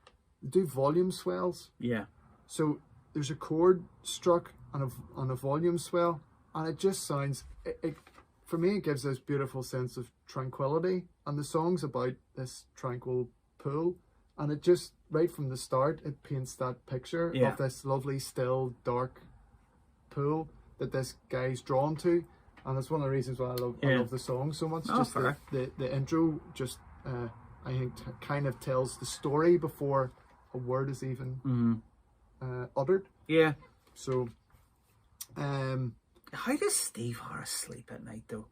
They do volume swells. Yeah. So there's a chord struck on a volume swell, and it just sounds, for me, it gives this beautiful sense of tranquility. And the song's about this tranquil pool, and it just, right from the start, it paints that picture of this lovely, still, dark pool that this guy's drawn to. And it's one of the reasons why I love the song so much. Just the intro just I think kind of tells the story before a word is even uttered. Yeah. So how does Steve Harris sleep at night though?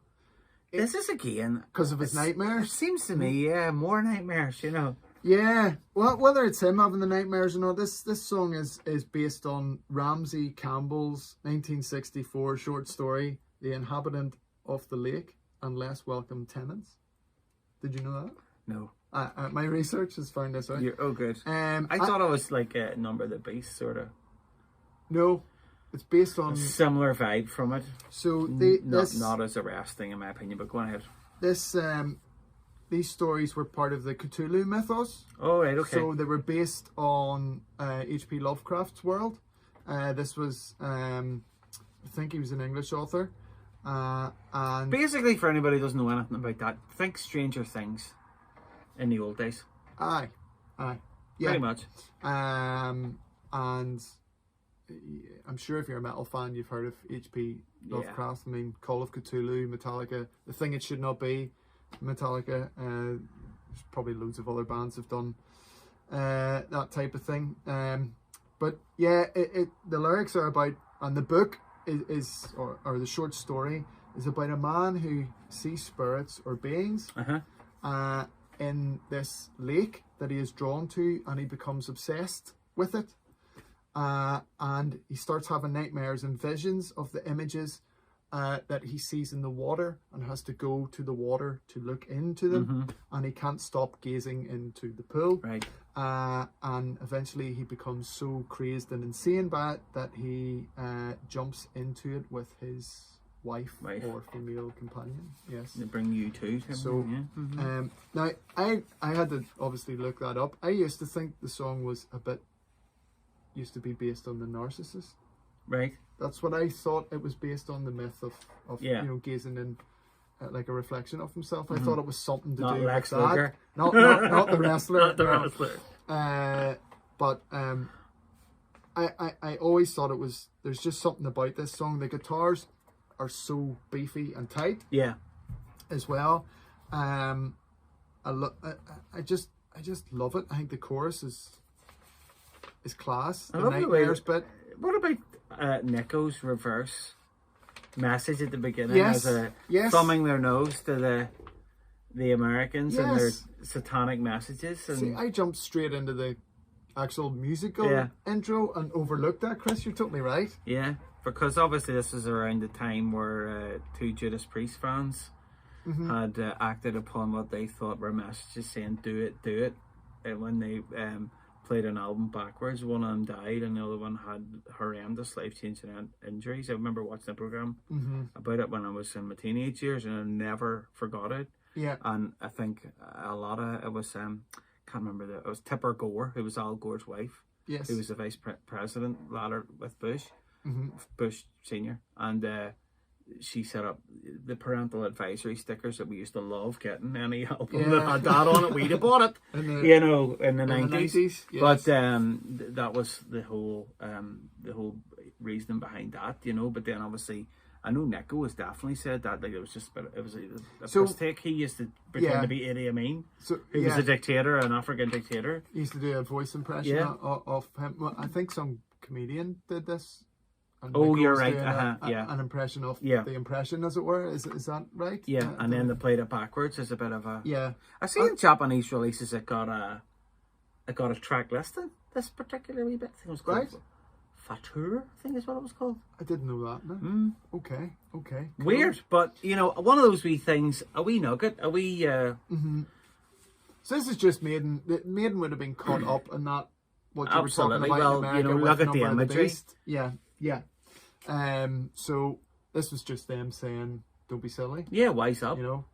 This is again because of his nightmares. It seems to me, more nightmares, Yeah, well, whether it's him having the nightmares or not, this song is based on Ramsey Campbell's 1964 short story, The Inhabitant of the Lake and Less Welcome Tenants. Did you know that? No. My research has found this out. Oh, good. I thought it was like a Number of the Beast, sort of. No, it's based on... A similar vibe from it. So not as arresting in my opinion, but go on ahead. These stories were part of the Cthulhu mythos. Oh, right, okay. So they were based on H.P. Lovecraft's world. This was, I think he was an English author. And basically, for anybody who doesn't know anything about that, think Stranger Things in the old days. Aye. Yeah. Pretty much. And I'm sure if you're a metal fan, you've heard of H.P. Lovecraft. I mean, Call of Cthulhu, Metallica, The Thing It Should Not Be, Metallica. There's probably loads of other bands have done that type of thing. But yeah, the lyrics are about, and the book is or the short story is about a man who sees spirits or beings in this lake that he is drawn to, and he becomes obsessed with it. And he starts having nightmares and visions of the images that he sees in the water and has to go to the water to look into them, and he can't stop gazing into the pool. Right. And eventually he becomes so crazed and insane by it that he jumps into it with his wife or female companion. Yes. They bring you too. So now I had to obviously look that up. I used to think the song was used to be based on the narcissist. Right. That's what I thought it was based on, the myth of you know, gazing in like a reflection of himself. I thought it was something to do with that. Not the wrestler. Not the wrestler. But I always thought it was. There's just something about this song. The guitars are so beefy and tight. Yeah. As well. I just love it. I think the chorus is class. The Nightmares bit. What about Nico's reverse message at the beginning? Yes. Thumbing their nose to the Americans and their satanic messages. And see, I jumped straight into the actual musical intro and overlooked that. Chris, you're totally right. Yeah, because obviously this was around the time where two Judas Priest fans had acted upon what they thought were messages saying "do it, do it," and when they played an album backwards, one of them died and the other one had horrendous life-changing injuries. I remember watching a program about it when I was in my teenage years, and I never forgot it. Yeah. And I think a lot of it was can't remember it was Tipper Gore, who was Al Gore's wife. Yes. Who was the vice president later with Bush, Bush Senior, and she set up the parental advisory stickers that we used to love getting. Any album that had that on it, we'd have bought it. In the 90s. Yes. But that was the whole reasoning behind that, you know. But then obviously, I know Nico has definitely said that, like it was just a mistake. He used to pretend to be Idi Amin. So he was a dictator, an African dictator. He used to do a voice impression of him. Well, I think some comedian did this. And you're right. An impression of the impression, as it were. Is that right? Yeah, and then they played it backwards as a bit of a. Yeah, I see in Japanese releases it got a track listing. This particular wee bit, I think it was called Fatur, I think is what it was called. I didn't know that. No. Okay. Cool. Weird, but you know, one of those wee things. A wee nugget. A wee. So this is just Maiden. Maiden would have been caught up in that. What you Absolutely. were talking about in America, look at the imagery. Yeah. So this was just them saying, "Don't be silly." Yeah, wise up. You know,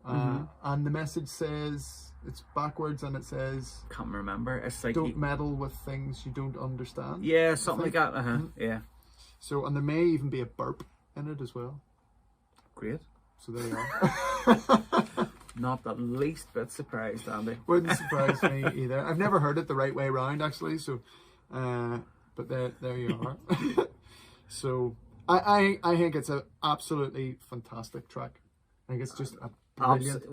and the message says it's backwards, and it says, "Can't remember." It's like don't meddle with things you don't understand. Yeah, something like that. Yeah. So, and there may even be a burp in it as well. Great. So there you are. Not the least bit surprised, Andy. Wouldn't surprise me either. I've never heard it the right way around, actually. So, but there you are. So, I think it's an absolutely fantastic track. I think it's just a brilliant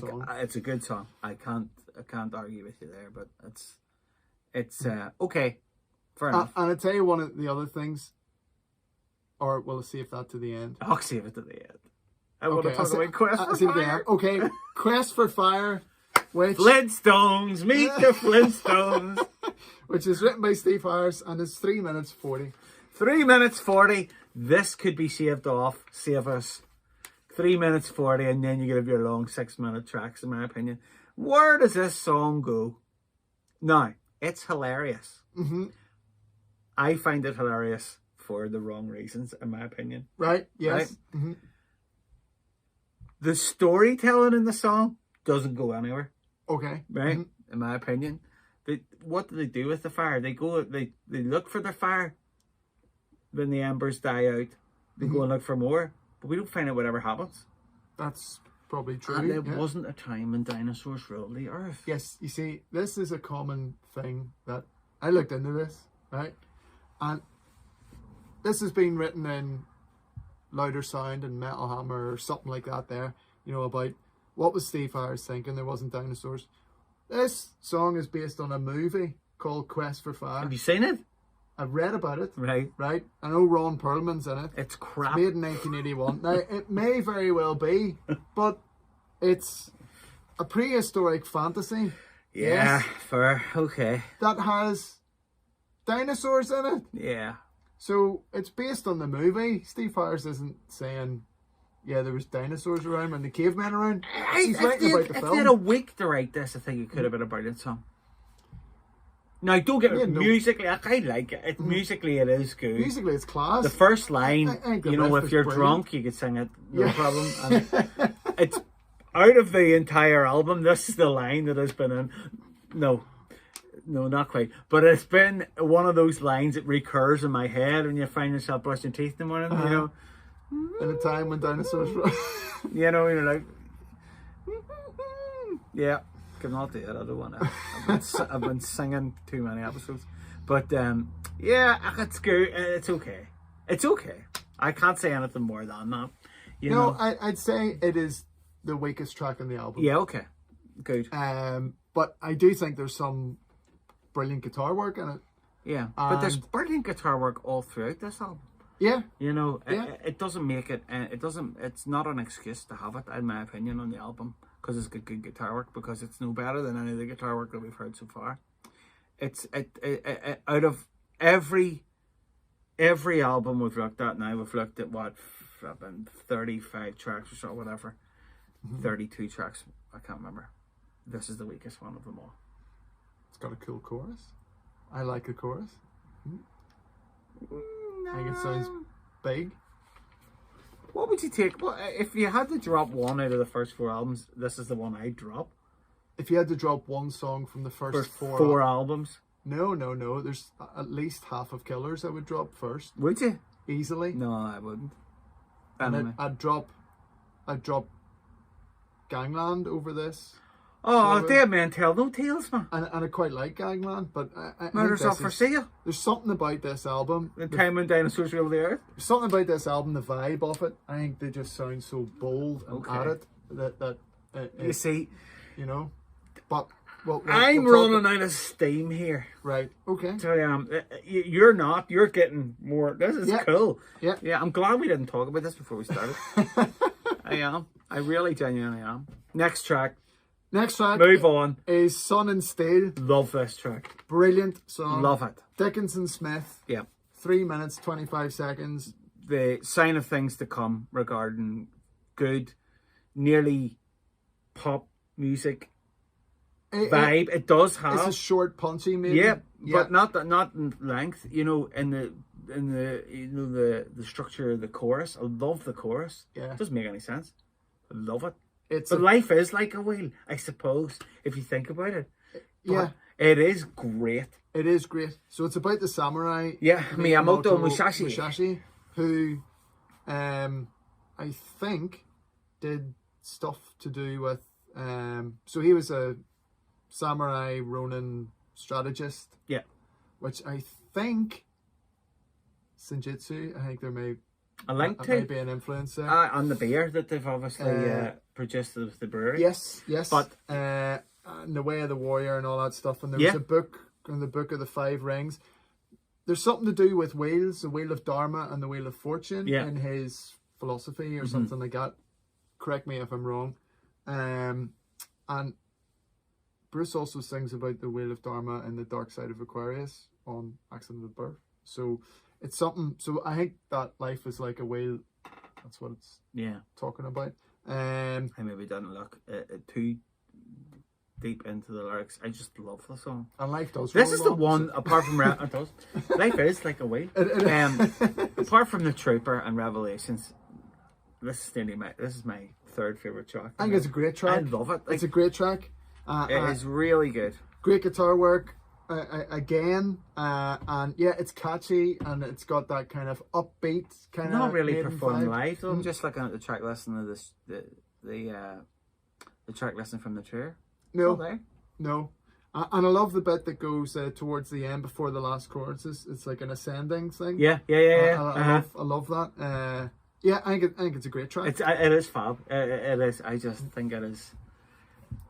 song. It's a good song. I can't argue with you there, but it's okay. Fair enough. And I'll tell you one of the other things, or we'll save that to the end. I'll save it to the end. I want to talk about Quest for Fire. Okay, Quest for Fire. Which Flintstones, meet the Flintstones. Which is written by Steve Harris and is 3 minutes 40. 3 minutes 40. This could be shaved off. Save us. 3 minutes 40, and then you get your long 6-minute tracks, in my opinion. Where does this song go? Now, it's hilarious. I find it hilarious for the wrong reasons, in my opinion. Right, yes. Right? The storytelling in the song doesn't go anywhere. Okay. Right? In my opinion. What do they do with the fire? They look for the fire. When the embers die out, they go and look for more. But we don't find out whatever happens. That's probably true. And there wasn't a time when dinosaurs ruled the earth. Yes, you see, this is a common thing that I looked into this, right? And this has been written in Louder Sound and Metal Hammer or something like that there, you know, about what was Steve Harris thinking, there wasn't dinosaurs. This song is based on a movie called Quest for Fire. Have you seen it? I've read about it. Right. I know Ron Perlman's in it. It's crap. It's made in 1981. Now, it may very well be, but it's a prehistoric fantasy. Yeah, fair. Okay. That has dinosaurs in it. Yeah. So it's based on the movie. Steve Harris isn't saying yeah, there was dinosaurs around and the cavemen around. He's If writing about the they film. had a week to write this, I think it could have been a brilliant song. Now, don't get me musically. I like it. Musically, it is good. Musically, it's class. The first line, the you know, riff if is you're brilliant. drunk, you could sing it, no problem. And it's out of the entire album. This is the line that has been in. No, not quite. But it's been one of those lines that recurs in my head when you find yourself brushing teeth in the morning. You know, In a time when dinosaurs were... you know, you're like, yeah. Can not do it. I don't want to. I've been singing too many episodes, but yeah, it's good. It's okay. It's okay. I can't say anything more than that. You know? I'd say it is the weakest track on the album. Yeah. Okay. Good. But I do think there's some brilliant guitar work in it. Yeah, but there's brilliant guitar work all throughout this album. Yeah. You know, it doesn't make it. It doesn't. It's not an excuse to have it, in my opinion, on the album. Because it's good guitar work, because it's no better than any of the guitar work that we've heard so far. It's out of every album we've looked at now, we've looked at what, 35 tracks or so, whatever, 32 tracks, I can't remember. This is the weakest one of them all. It's got a cool chorus. I like the chorus. I think it sounds big. What would you take? Well, if you had to drop one out of the first 4 albums, this is the one I'd drop. If you had to drop one song from the first four albums? No. There's at least half of Killers I would drop first. Would you? Easily. No, I wouldn't. And I'd drop Gangland over this. Oh, dead man tell no tales, man. And I quite like Gangland, but I Murders think Off for Sale. There's something about this album. The time when dinosaurs ruled the earth. There's something about this album, the vibe of it. I think they just sound so bold and at it that you see, you know. But I'm running out of steam here. Right. Okay. So you're not. You're getting more. This is cool. Yeah. Yeah. I'm glad we didn't talk about this before we started. I am. I really genuinely am. Next track. Move on. Is Sun and Steel. Love this track. Brilliant song. Love it. Dickinson Smith. Yeah. 3 minutes, 25 seconds. The sign of things to come regarding good, nearly pop music vibe. It does have. It's a short, punchy, maybe. Yeah, but not in length. You know, in the structure of the chorus. I love the chorus. Yeah. It doesn't make any sense. I love it. But life is like a wheel, I suppose, if you think about it. Yeah. It is great. It is great. So it's about the samurai. Yeah, Miyamoto Musashi. Who, I think, did stuff to do with. So he was a samurai Ronin strategist. Yeah. Which I think. Senjutsu. I think there may. A link to. May be an influence there. On the beer that they've obviously produced with the brewery. Yes. But and the Way of the Warrior and all that stuff. And there was a book in the Book of the Five Rings. There's something to do with wheels, the Wheel of Dharma and the Wheel of Fortune in his philosophy or something like that. Correct me if I'm wrong. And Bruce also sings about the Wheel of Dharma and the Dark Side of Aquarius on Accident of Birth. So it's something. So I think that life is like a whale. That's what it's talking about. I maybe didn't look too deep into the lyrics. I just love the song. And life does. This is the one apart from it does. Life is like a whale. Apart from the Trooper and Revelations, this is my third favorite track. I think it's a great track. I love it. It's a great track. It is really good. Great guitar work. Again, and yeah, it's catchy and it's got that kind of upbeat kind of. Not really Maiden performed vibe. live though. I'm just looking at the track listing of this, the track listing from the tour. No, and I love the bit that goes towards the end before the last chorus. It's like an ascending thing. Yeah. I love that. Yeah, I think it's a great track. It is fab. It is. I just think it is.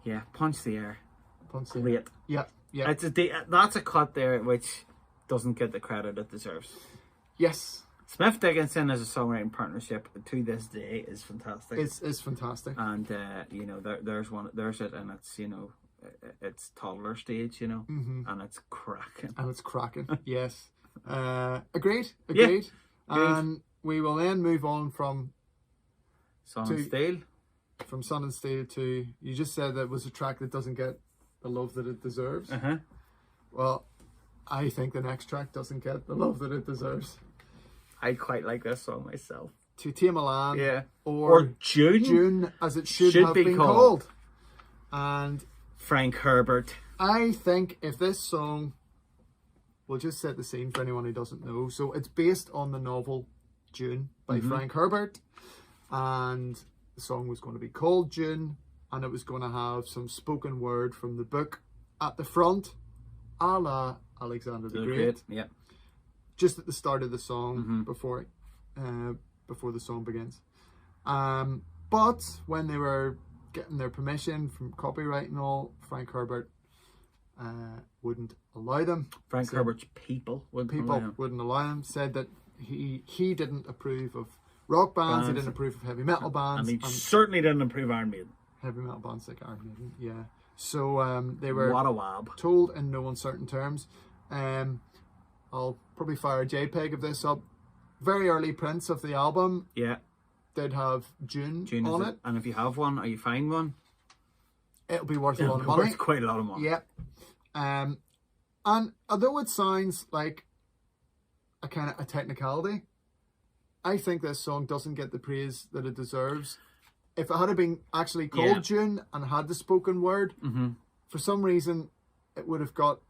Yeah, punch the air. Great. Yeah. It's that's a cut there which doesn't get the credit it deserves. Yes. Smith Dickinson as a songwriting partnership to this day is fantastic. It's fantastic. And you know, there's it, and it's, you know, it's toddler stage, you know, and it's cracking. Yes. Agreed. Yeah. And we will then move on from Sun and Steel. From Sun and Steel to, you just said that it was a track that doesn't get the love that it deserves. Well, I think the next track doesn't get the love that it deserves. I quite like this song myself. To Tame a Land, yeah, or June. June, as it should have been called. And Frank Herbert. I think if this song, we'll just set the scene for anyone who doesn't know. So it's based on the novel June by Frank Herbert, and the song was going to be called June, and it was going to have some spoken word from the book at the front, a la Alexander the Great. Yeah. Just at the start of the song, before the song begins. But when they were getting their permission from copyright and all, Frank Herbert wouldn't allow them. Herbert's people wouldn't allow him. Said that he didn't approve of rock bands. He didn't approve of heavy metal bands. And he certainly didn't approve of Iron Maiden. Heavy metal bands like Iron Maiden, yeah. So they were what a wab. told in no uncertain terms. I'll probably fire a JPEG of this up. Very early prints of the album. Yeah. Did have June on it. And if you have one or you find one, it'll be worth a lot of money. Worth quite a lot of money. Yeah. And although it sounds like a kind of a technicality, I think this song doesn't get the praise that it deserves. If it had been actually called June and had the spoken word, for some reason it would have got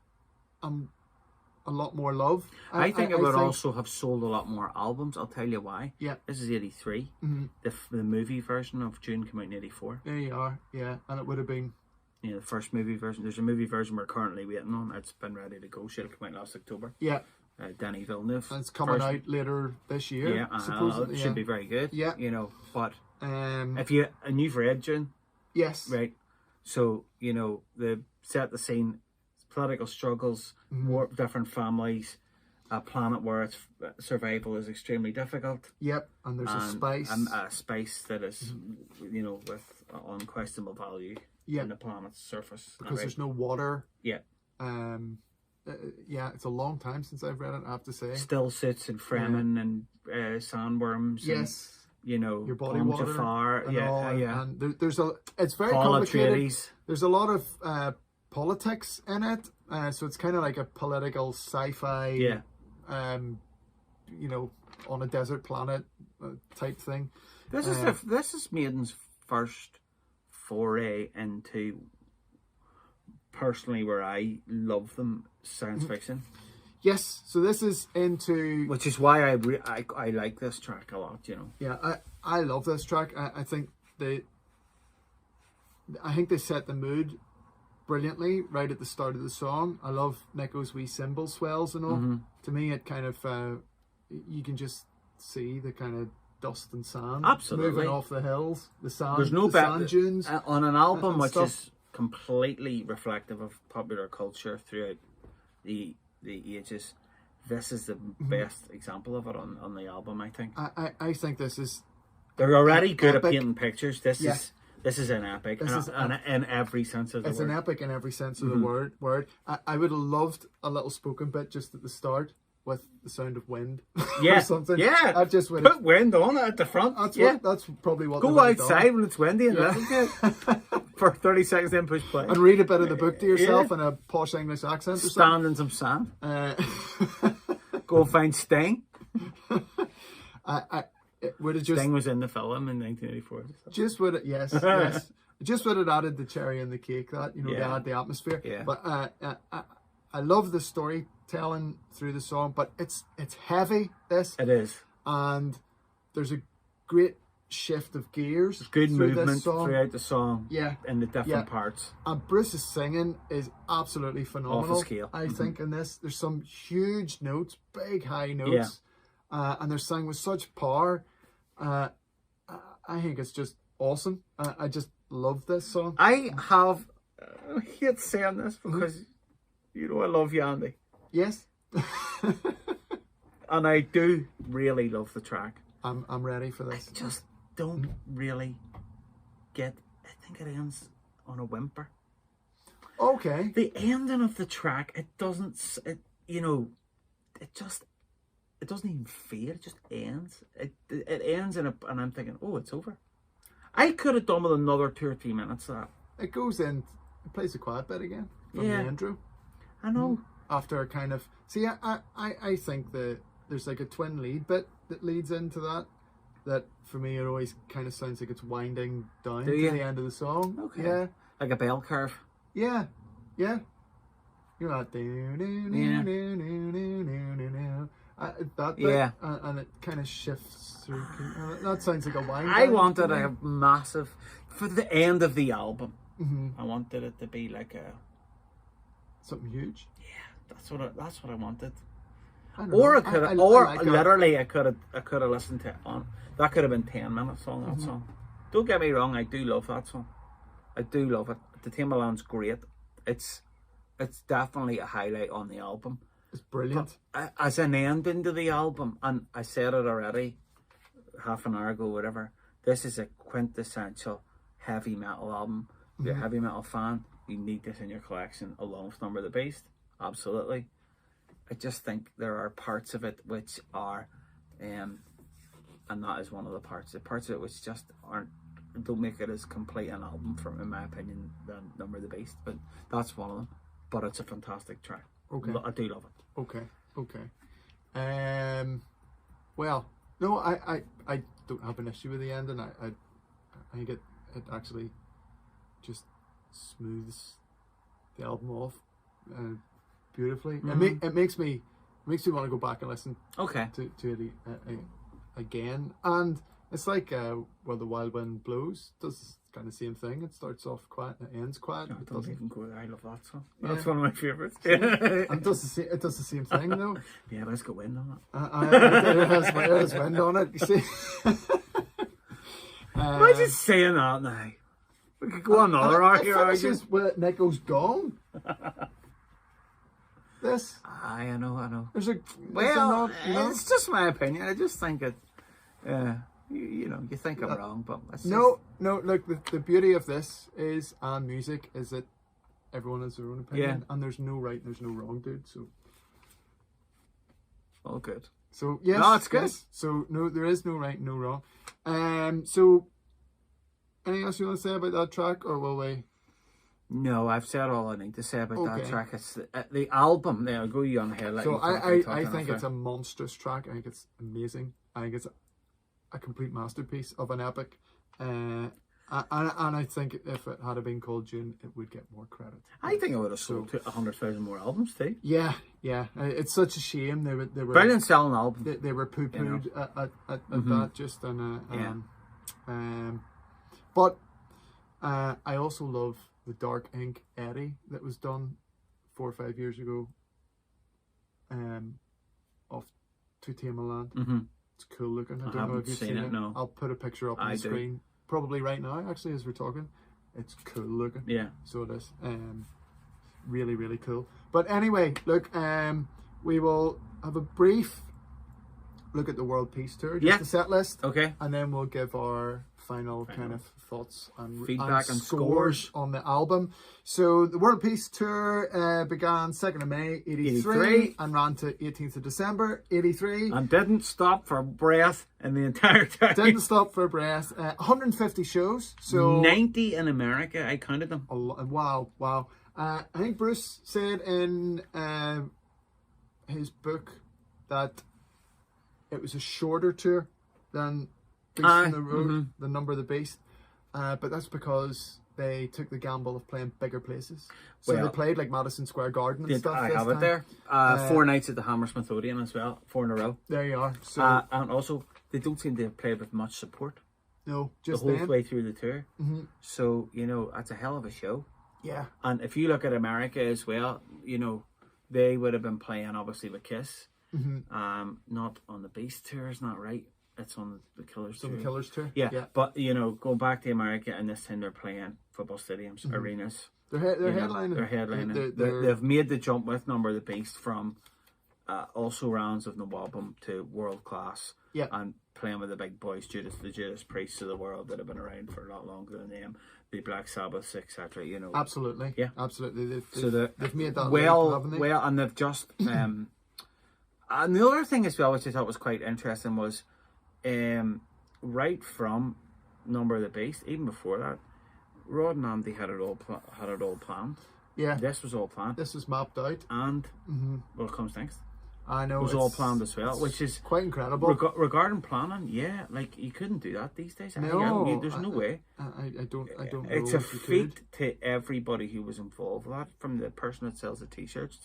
a lot more love. I think it would also have sold a lot more albums. I'll tell you why. Yeah. This is 83. The movie version of June came out in 84. There you are. Yeah. And it would have been... Yeah, the first movie version. There's a movie version we're currently waiting on. It's been ready to go. Should have come out last October. Yeah. Denis Villeneuve. And it's coming out later this year. Yeah, supposedly. It should be very good. Yeah. You know, but if you've read June. Yes. Right. So, you know, set the scene, political struggles, more different families, a planet where survival is extremely difficult. Yep, and there's a spice. And a spice that is, you know, with unquestionable value in the planet's surface. Because there's no water. Yeah. Yeah, it's a long time since I've read it, I have to say. Still sits and Fremen and sandworms. Yes. And, you know, your body water. Jafar. Yeah. And there's it's very Paul complicated. Atreides. There's a lot of politics in it. So it's kind of like a political sci-fi, you know, on a desert planet type thing. This is Maiden's first foray into, personally, where I love them, science fiction. Yes, so this is into... Which is why I like this track a lot, you know. Yeah, I love this track. I think they set the mood brilliantly right at the start of the song. I love Nico's wee cymbal swells and all. To me, it kind of you can just see the kind of dust and sand moving off the hills, the sand. There's no sand dunes on an album and which stuff. is completely reflective of popular culture throughout the ages. This is the best example of it on the album, I think. I think this is... They're already good epic. at painting pictures. This is an epic in every sense of the word. It's an epic in every sense of the word. I would have loved a little spoken bit just at the start with the sound of wind or something. Yeah. I just would put wind on it at the front. That's probably what Go outside when it's windy and listen to it for 30 seconds, then push play. And read a bit of the book to yourself in a posh English accent or Stand in some sand. Go find Sting. Sting was in the film in 1984. Just would it, yes. Just would have added the cherry on the cake, that, you know, to add the atmosphere. Yeah. But I love the storytelling through the song, but it's heavy, this. It is. And there's a great shift of gears. There's good movement throughout the song. Yeah. In the different parts. And Bruce's singing is absolutely phenomenal. Off the scale. I think in this. There's some huge notes, big high notes. And they're sung with such power. I think it's just awesome. I just love this song. I hate saying this because you know I love you, Andy. Yes. And I do really love the track. I'm ready for this. I just don't really get... I think it ends on a whimper. Okay. The ending of the track, it doesn't even fade. It just ends. It ends and I'm thinking, oh, it's over. I could have done with another 2 or 3 minutes of that. It goes in, it plays the quiet bit again from Yeah. the intro. I know. After a kind of, see, I think that there's like a twin lead bit that leads into that. That for me, it always kind of sounds like it's winding down Do to you? the end of the song. Okay. Yeah, Like a bell curve. yeah, yeah. You know that. That bit, Yeah. and it kind of shifts through. That sounds like a wind. I down wanted to me. a massive, for the end of the album, Mhm. I wanted it to be like a, Something huge. that's what I wanted. I don't Or know. I could have, I or like it. literally I could have listened to it on, that could have been 10 minutes long, that song. Don't get me wrong, I do love that song. I do love it. The Timbaland's great. It's definitely a highlight on the album. It's brilliant. As an ending to the album, and I said it already half an hour ago, whatever, this is a quintessential heavy metal album. If you're a heavy metal fan, you need this in your collection along with Number of the Beast. Absolutely. I just think there are parts of it which are, and that is one of the parts. The parts of it which just don't make it as complete an album, in my opinion, than Number of the Beast. But that's one of them. But it's a fantastic track. Okay. I do love it. Okay. Well, no, I don't have an issue with the ending. I think it actually just smooths the album off beautifully. It makes me want to go back and listen Okay. to it again. And it's like Where the Wild Wind Blows does kind of same thing. It starts off quiet and it ends quiet. No, It it doesn't doesn't. even go there. I love that song. Yeah. That's one of my favourites. And it does the same thing though. Yeah, but it's got wind on It has wind on it. You see. Imagine saying that now. We could go on another hour here. This is where Nico's gone. This. I know. There's a. Well, you know? it's just my opinion. I just think it. You think I'm wrong, but it's No. Look, the beauty of this is and music is that everyone has their own opinion, and there's no right, and there's no wrong, dude. So. All good. So yes, No, it's good. yes. So no, there is no right, no wrong. So anything else you want to say about that track, or will we? No, I've said all I need to say about that Okay. track. It's the album. There, I'll go you on ahead. So I think it's a monstrous track. I think it's amazing. I think it's a complete masterpiece of an epic. And I think if it had been called June, it would get more credit. I think I would have sold 100,000 more albums too. Yeah. It's such a shame they were Brilliant selling album. They were poo-pooed at that just but I also love the Dark Ink Eddie that was done 4 or 5 years ago off to Timbaland. It's cool looking. I don't know if you've seen it. No. I'll put a picture up on the screen probably right now actually as we're talking. It's cool looking. Yeah. So it is. Really, really cool. But anyway, look, we will have a brief look at the World Peace Tour, just the set list. Okay. And then we'll give our final kind of thoughts and feedback and scores on the album. So the World Peace Tour began 2nd of May 83 and ran to 18th of December 83. And didn't stop for breath in the entire time. Didn't stop for breath. 150 shows. So 90 in America. I counted them. Wow. I think Bruce said in his book that it was a shorter tour than Beast on the Road, the Number of the Beast. But that's because they took the gamble of playing bigger places. So they played like Madison Square Garden and stuff. I have it there. 4 nights at the Hammersmith Odeon as well. 4 in a row. There you are. So and also, they don't seem to have played with much support. No, just the whole way through the tour. So, that's a hell of a show. Yeah. And if you look at America as well, they would have been playing obviously with Kiss. Not on the Beast Tour, is not right. It's on the Killers Tour. On the Killers Tour. Yeah. But going back to America, and this time they're playing football stadiums, arenas. They're headlining. They're headlining. They've made the jump with Number of the Beast from also rounds of Nawabum to world class. Yeah. And playing with the big boys, the Judas Priests of the world that have been around for a lot longer than them, the Black Sabbaths, etc. Absolutely. Yeah. Absolutely. They've made that well, leap, haven't they? Well, and they've just and the other thing as well, which I thought was quite interesting, was right from Number of the Beast, even before that, Rod and Andy had it all planned. Yeah. This was all planned. This was mapped out. And what comes next? I know. It was all planned as well, which is quite incredible. Regarding planning, yeah, like you couldn't do that these days. No, there's no way. I don't know. It's a feat to everybody who was involved with that, from the person that sells the t-shirts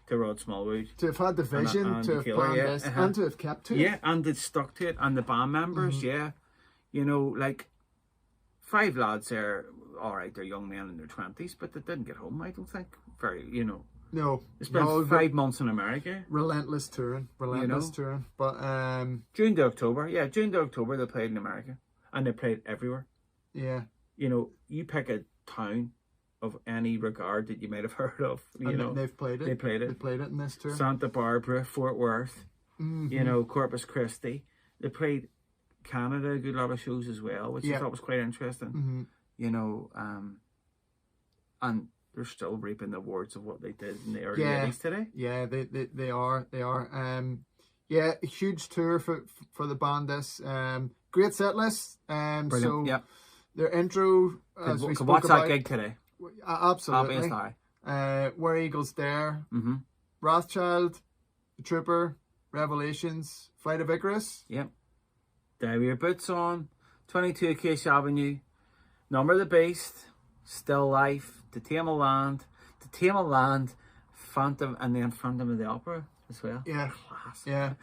to Rod Smallwood. To have had the vision, and to have planned this, and to have kept to it. Yeah, and it stuck to it, and the band members, yeah. You know, like 5 lads there, all right, they're young men in their 20s, but they didn't get home, I don't think. Very, you know. No. They spent 5 months in America. Relentless touring. Touring. But June to October they played in America. And they played everywhere. Yeah. You know, you pick a town of any regard that you might have heard of. You know, they've played it. They played it. They played it in this tour. Santa Barbara, Fort Worth, you know, Corpus Christi. They played Canada, a good lot of shows as well, which I thought was quite interesting. You know, and they're still reaping the rewards of what they did in the early 80s today. Yeah, they are. Yeah, a huge tour for the band. This great set list. So their intro, as we spoke watch about, that gig today. Absolutely. Where Eagles Dare, Wrathchild, The Trooper, Revelations, Flight of Icarus. Yep. There were your boots on. 22 Acacia Avenue, Number of the Beast, Still Life, To Tame a Land, Phantom, and then Phantom of the Opera as well. Yeah. Class. Yeah.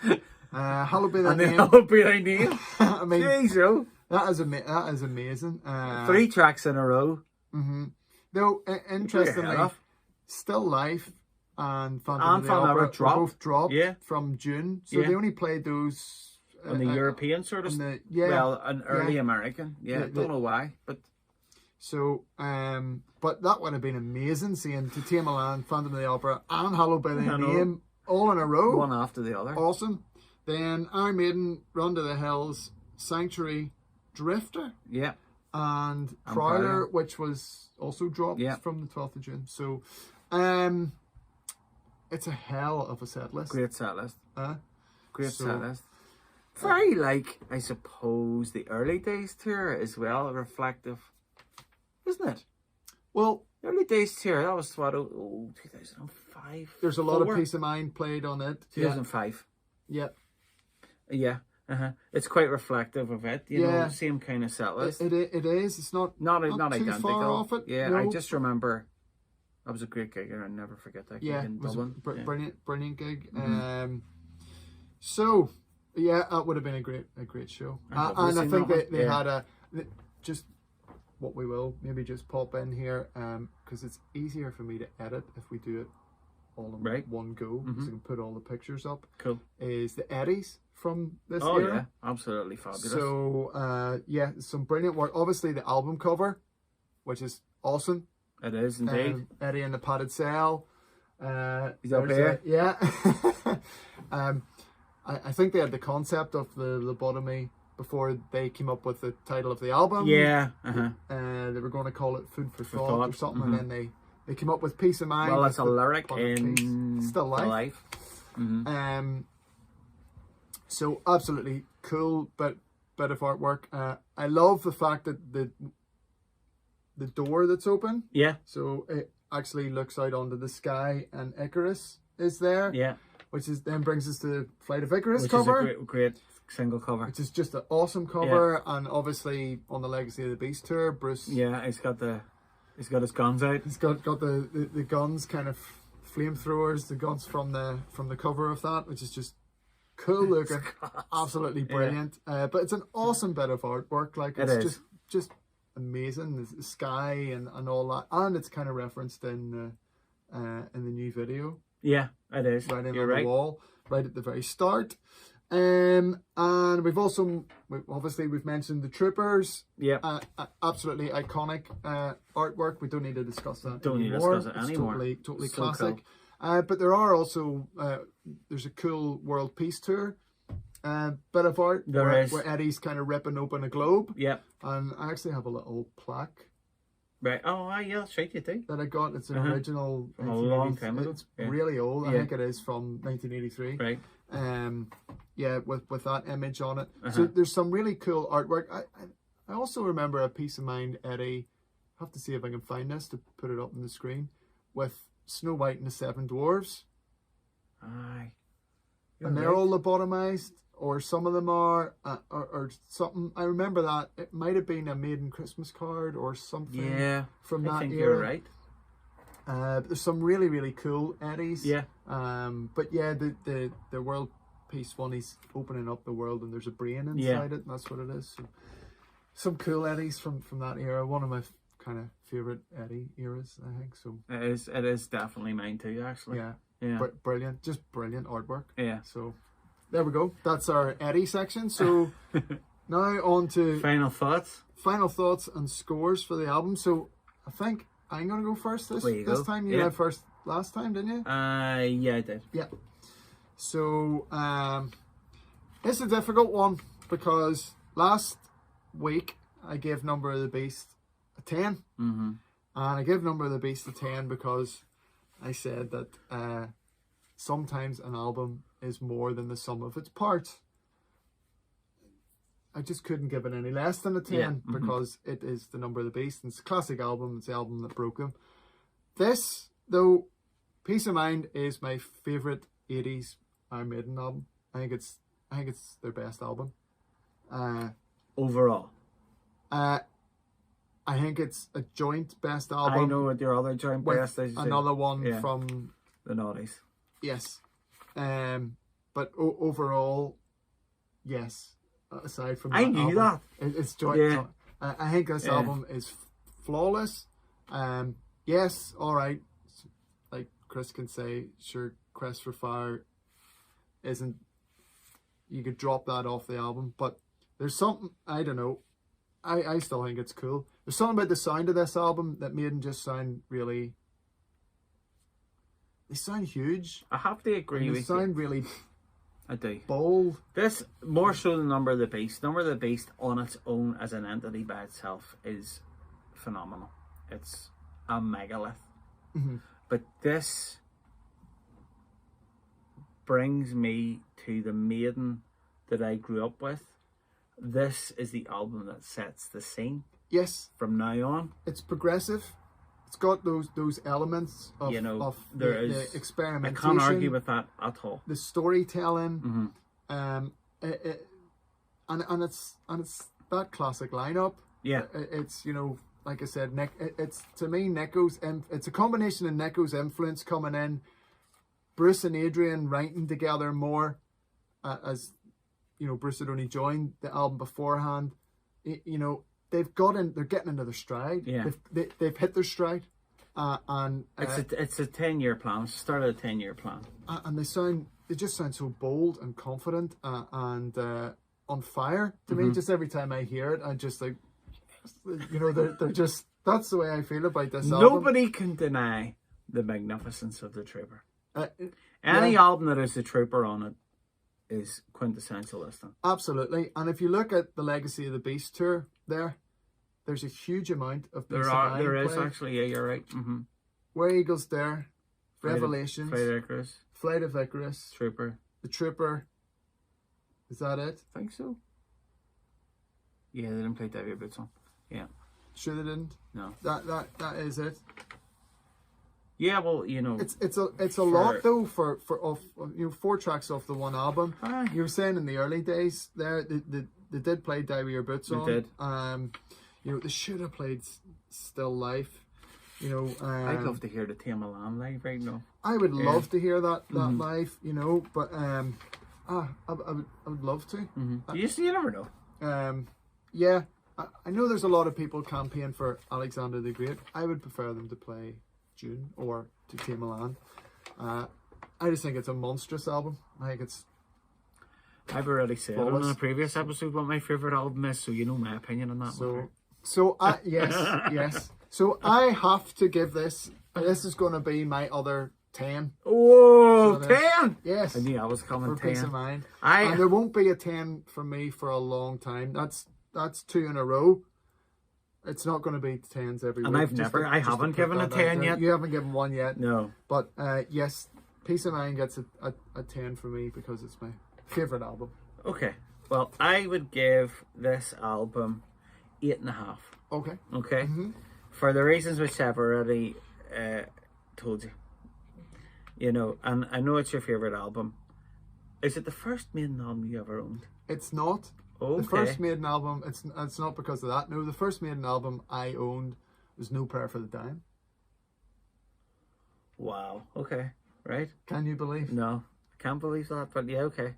Hallowed be thy name. Hallowed be thy name. I mean, jeez, that is amazing. 3 tracks in a row. Though, interestingly, Still Life and Phantom of the Opera both dropped from June. So they only played those on the European sort of, an early American. Don't know why, but. So, but that would have been amazing seeing To Tame a Land, Phantom of the Opera, and Hallowed by Thy Name all in a row. One after the other. Awesome. Then Iron Maiden, Run to the Hills, Sanctuary, Drifter. Yeah. And Prowler, which was also dropped from the 12th of June. So, it's a hell of a set list. Great set list. Great set list. So, very like, I suppose, the early days tour as well, reflective, isn't it? Well, early days tour, that was what, 2005. There's a lot of Peace of Mind played on it. 2005. Yeah. Yeah. It's quite reflective of it, you know, same kind of set list. It is. It's not too identical. Far off it. Yeah, no. I just remember that was a great gig, and I'll never forget that gig in Dublin. Brilliant gig. So that would have been a great show. And I think they had just what we will maybe just pop in here, because it's easier for me to edit if we do it all in one go, because I can put all the pictures up. Cool. Is the Eddies from this era. Oh yeah, absolutely fabulous. So some brilliant work. Obviously the album cover, which is awesome. It is indeed. Eddie in the Padded Cell. He's up here. I think they had the concept of the lobotomy before they came up with the title of the album. Yeah. They were going to call it Food for Thought or something, and then they came up with Peace of Mind. Well, that's a lyric in Still Life. So absolutely cool bit of artwork. I love the fact that the door that's open. Yeah. So it actually looks out onto the sky, and Icarus is there. Yeah. Which then brings us to Flight of Icarus which cover. Is a great single cover. Which is just an awesome cover, and obviously on the Legacy of the Beast tour, Bruce. Yeah, he's got his guns out. He's got the guns, kind of flamethrowers, the guns from the cover of that, which is just cool looking, absolutely brilliant. But it's an awesome bit of artwork. Like it's just amazing. The sky and all that, and it's kind of referenced in the new video. Yeah, it is. Right in You're on the wall, right at the very start. And we've mentioned the Troopers. Yeah. Absolutely iconic artwork. We don't need to discuss that anymore. Need to discuss it anymore. Totally so classic. Cool. But there are also there's a cool World Peace Tour bit of art where Eddie's kind of ripping open a globe. Yeah. And I actually have a little plaque. Right. Oh, yeah, that's right, you do. That I got. It's an original. From a long time ago. It's really old. I think it is from 1983. Right. With that image on it. So there's some really cool artwork. I also remember a Peace of Mind Eddie. I have to see if I can find this to put it up on the screen with Snow White and the Seven Dwarves. Aye. And they're all lobotomized, or some of them are, or something. I remember that. It might have been a Maiden Christmas card or something from that I think era. you're right. There's some really, really cool Eddies. Yeah. But yeah, the World Peace one, he's opening up the world and there's a brain inside it, and that's what it is. So, some cool Eddies from that era. One of my kind of favorite Eddie eras, I think. So it is definitely mine too, actually. Yeah. Brilliant, just brilliant artwork. Yeah. So there we go. That's our Eddie section. So now on to final thoughts and scores for the album. So I think I'm gonna go first this time. You went first last time, didn't you? Yeah, I did. Yeah. So it's a difficult one because last week I gave Number of the Beast a 10. And I gave Number of the Beast a 10 because I said that sometimes an album is more than the sum of its parts. I just couldn't give it any less than a 10 because it is the Number of the Beast, and it's a classic album. It's the album that broke them. This, though, Peace of Mind is my favourite 80s Iron Maiden album. I think it's their best album. Overall. I think it's a joint best album. I know what your other joint best is. Another one from the noughties. Yes. But overall, yes. Aside from that, I knew that. It's joint. Yeah. I think this album is flawless. Yes, all right. Like Chris can say, sure, Quest for Fire isn't. You could drop that off the album, but there's something, I don't know. I still think it's cool. There's something about the sound of this album that made them just sound really. They sound huge. I have to agree with you. They sound really. I do. Bold. This, more so than Number of the Beast. Number of the Beast on its own as an entity by itself is phenomenal. It's a megalith. But this brings me to the Maiden that I grew up with. This is the album that sets the scene. Yes. From now on. It's progressive. It's got those elements of, the experimentation. I can't argue with that at all. The storytelling, and it's that classic lineup. Yeah, it's like I said, it's to me Necco's. It's a combination of Necco's influence coming in, Bruce and Adrian writing together more, as Bruce had only joined the album beforehand. They've got in. They're getting into their stride. Yeah, they've hit their stride, and it's a 10-year plan. It's the start of a 10-year plan. And they just sound so bold and confident and on fire to me. Just every time I hear it, I'm just like, they're just. That's the way I feel about this album. Nobody can deny the magnificence of the Trooper. Any album that has the Trooper on it is quintessential this time. Absolutely. And if you look at the Legacy of the Beast tour, there's a huge amount of Peace of Mind there is played. actually, yeah, you're right. Where Eagles Dare, Revelations, Flight of Icarus, The Trooper. Is that it? I think so. Yeah, they didn't play Davy Boots on. Yeah. Sure they didn't? No. That is it. Yeah, well, it's a lot though for 4 tracks off the one album. You were saying in the early days there they did play Die With Your Boots On. They did. They should have played Still Life. I'd love to hear the Tame of Lamb live right now. I would love to hear that live. But I would love to. You never know. Yeah, I know there's a lot of people campaigning for Alexander the Great. I would prefer them to play June or to Tame of Lamb. I just think it's a monstrous album. I think it's. I've already said on a previous episode what my favourite album is, so you know my opinion on that. Yes. So I have to give this. This is going to be my other 10. Oh, 10! Yes. I knew I was coming. For 10. Peace of Mind. And there won't be a 10 from me for a long time. That's 2 in a row. It's not going to be 10s every week. And I haven't given a 10 yet. You haven't given one yet. No. But yes, Peace of Mind gets a 10 for me because it's my favourite album. Okay. Well, I would give this album 8.5. Okay. Okay? Mm-hmm. For the reasons which I've already told you. You know, and I know it's your favourite album. Is it the first Maiden album you ever owned? It's not. Okay. The first Maiden album, it's not because of that. No, the first Maiden album I owned was No Prayer for the Dying. Wow. Okay. Right. Can you believe? No, I can't believe that. But yeah, okay.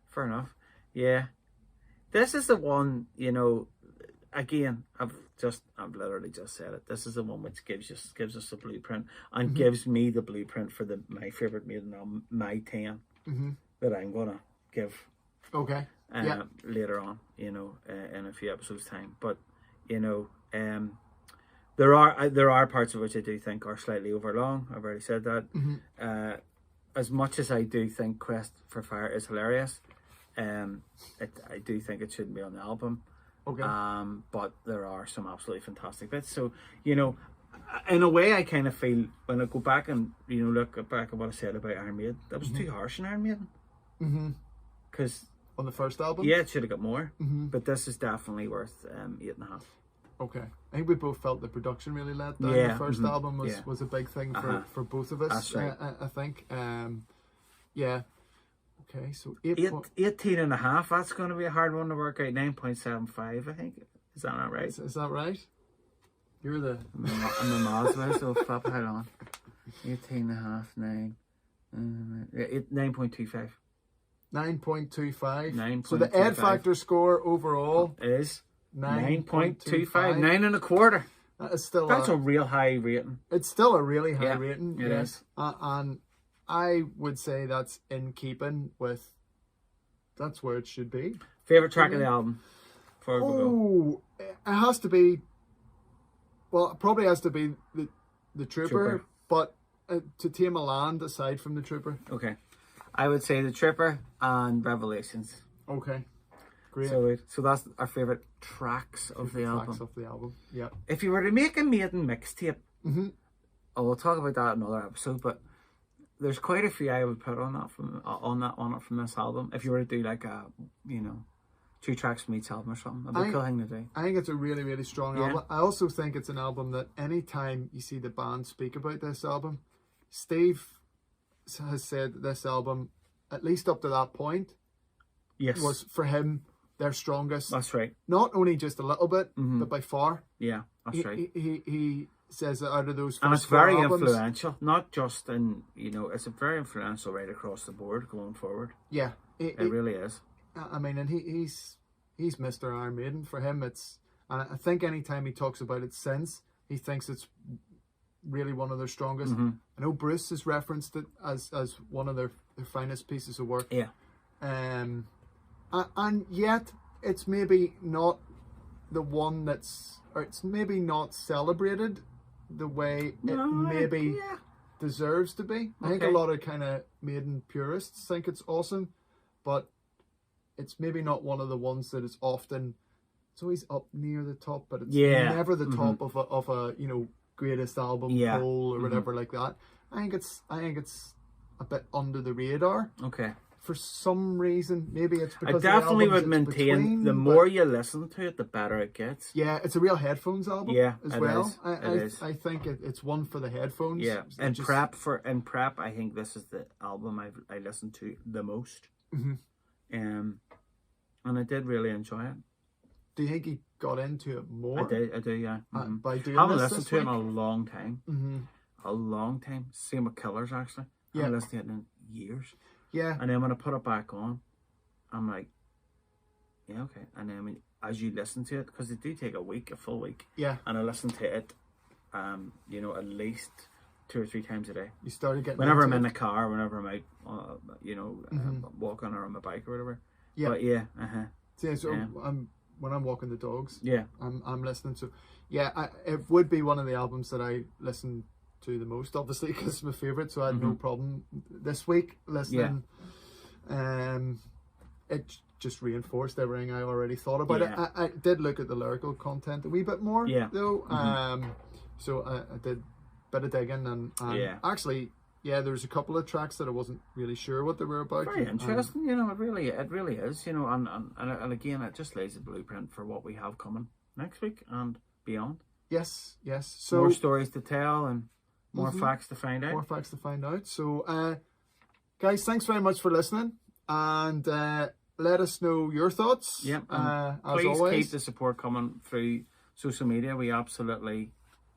Fair enough. Yeah. This is the one, you know, again, I've literally just said it. This is the one which gives us the blueprint and gives me the blueprint for my favourite Maiden album, my 10, that I'm going to give. Okay. Later on, you know, in a few episodes' time. But, you know, there are parts of which I do think are slightly overlong. I've already said that. As much as I do think Quest for Fire is hilarious, I do think it shouldn't be on the album. Okay. But there are some absolutely fantastic bits. So, you know, in a way, I kind of feel when I go back and, you know, look back at what I said about Iron Maiden, that was too harsh in Iron Maiden. Because on the first album? Yeah, it should have got more. But this is definitely worth 8.5. Okay. I think we both felt the production really let down. Yeah. The first album was a big thing for both of us. That's right. I think. Yeah. Okay, so 18.5. That's going to be a hard one to work out. 9.75, I think. Is that not right? Is that right? You're the... I'm a Maslow, so flip, hold on. 18.5, 9. 9.25. 9.25. So the Ed Factor score overall is 9.25. 9.25. That is still That's a real high rating. It's still a really high rating. It is. And I would say that's in keeping with... That's where it should be. Favourite track of the album? Before we go. It has to be... Well, it probably has to be the Trooper. But To Tame a Land aside from the Trooper. Okay. I would say the Trooper and Revelations. Okay. Great. So that's our favourite tracks of the album. Tracks of the album, yeah. If you were to make a Maiden mixtape, we'll talk about that in another episode, but there's quite a few I would put on it from this album. If you were to do like a, you know, 2 tracks from each album or something, that'd be a cool thing to do. I think it's a really, really strong album. I also think it's an album that anytime you see the band speak about this album, Steve has said that this album, at least up to that point, was for him their strongest. That's right. Not only just a little bit, but by far. Yeah, that's right. He says that out of those first and it's very albums, influential, not just in, you know, it's a very influential right across the board going forward. Yeah. It really is. I mean, and he's Mr. Iron Maiden. For him, it's, and I think anytime he talks about it since, he thinks it's really one of their strongest. I know Bruce has referenced it as one of their finest pieces of work. Yeah. And yet it's maybe not the one it's maybe not celebrated the way it deserves to be. I think a lot of kind of Maiden purists think it's awesome, but it's maybe not one of the ones that is often, it's always up near the top, but it's never the top of a you know, greatest album poll or whatever like that. I think it's a bit under the radar. Okay. For some reason, maybe it's because I definitely would maintain the more you listen to it, the better it gets. Yeah, it's a real headphones album. Yeah, as well. I think it's one for the headphones. Yeah, and prep, I think this is the album I listened to the most. And I did really enjoy it. Do you think he got into it more? I do, yeah. By doing I haven't this listened to it in a long time. A long time. Same with Killers, actually. I haven't listened to it in years. Yeah. And then when I put it back on, I'm like, yeah, okay. And then as you listen to it, because they do take a full week. Yeah. And I listen to it, you know, at least 2 or 3 times a day. You started getting whenever I'm in the car, whenever I'm out, you know, walking or on my bike or whatever. Yeah. But yeah. When I'm walking the dogs. Yeah. I'm listening to. Yeah. It would be one of the albums that I listen to the most, obviously, because it's my favorite. So I had no problem this week listening. It just reinforced everything I already thought about it. I did look at the lyrical content a wee bit more, though. So I did a bit of digging, and actually, there's a couple of tracks that I wasn't really sure what they were about. Very interesting, you know. It really is, you know. And again, it just lays a blueprint for what we have coming. next week and beyond. Yes. So more stories to tell and more facts to find out. More facts to find out. So, guys, thanks very much for listening, and let us know your thoughts. Yep. As please always, keep the support coming through social media. We absolutely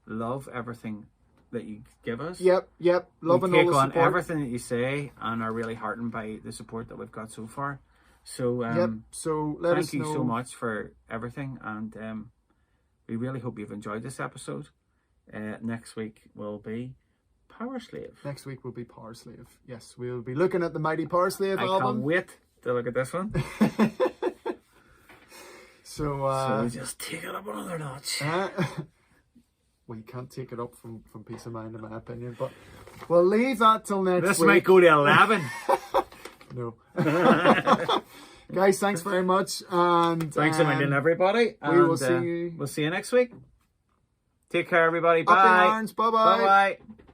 love everything that you give us. Yep. Loving all the support. We take on everything that you say and are really heartened by the support that we've got so far. So, So thank you so much for everything, and we really hope you've enjoyed this episode. Next week will be Power Slave. Next week will be Power Slave. Yes, we'll be looking at the Mighty Power Slave album. I can't wait to look at this one. So we just take it up another notch. Well, you can't take it up from Peace of Mind, in my opinion. But we'll leave that till next week. This might go to 11. No. Guys, thanks very much. And thanks a million, everybody. We will see you. We'll see you next week. Take care, everybody. Bye. Up in arms. Bye-bye. Bye-bye.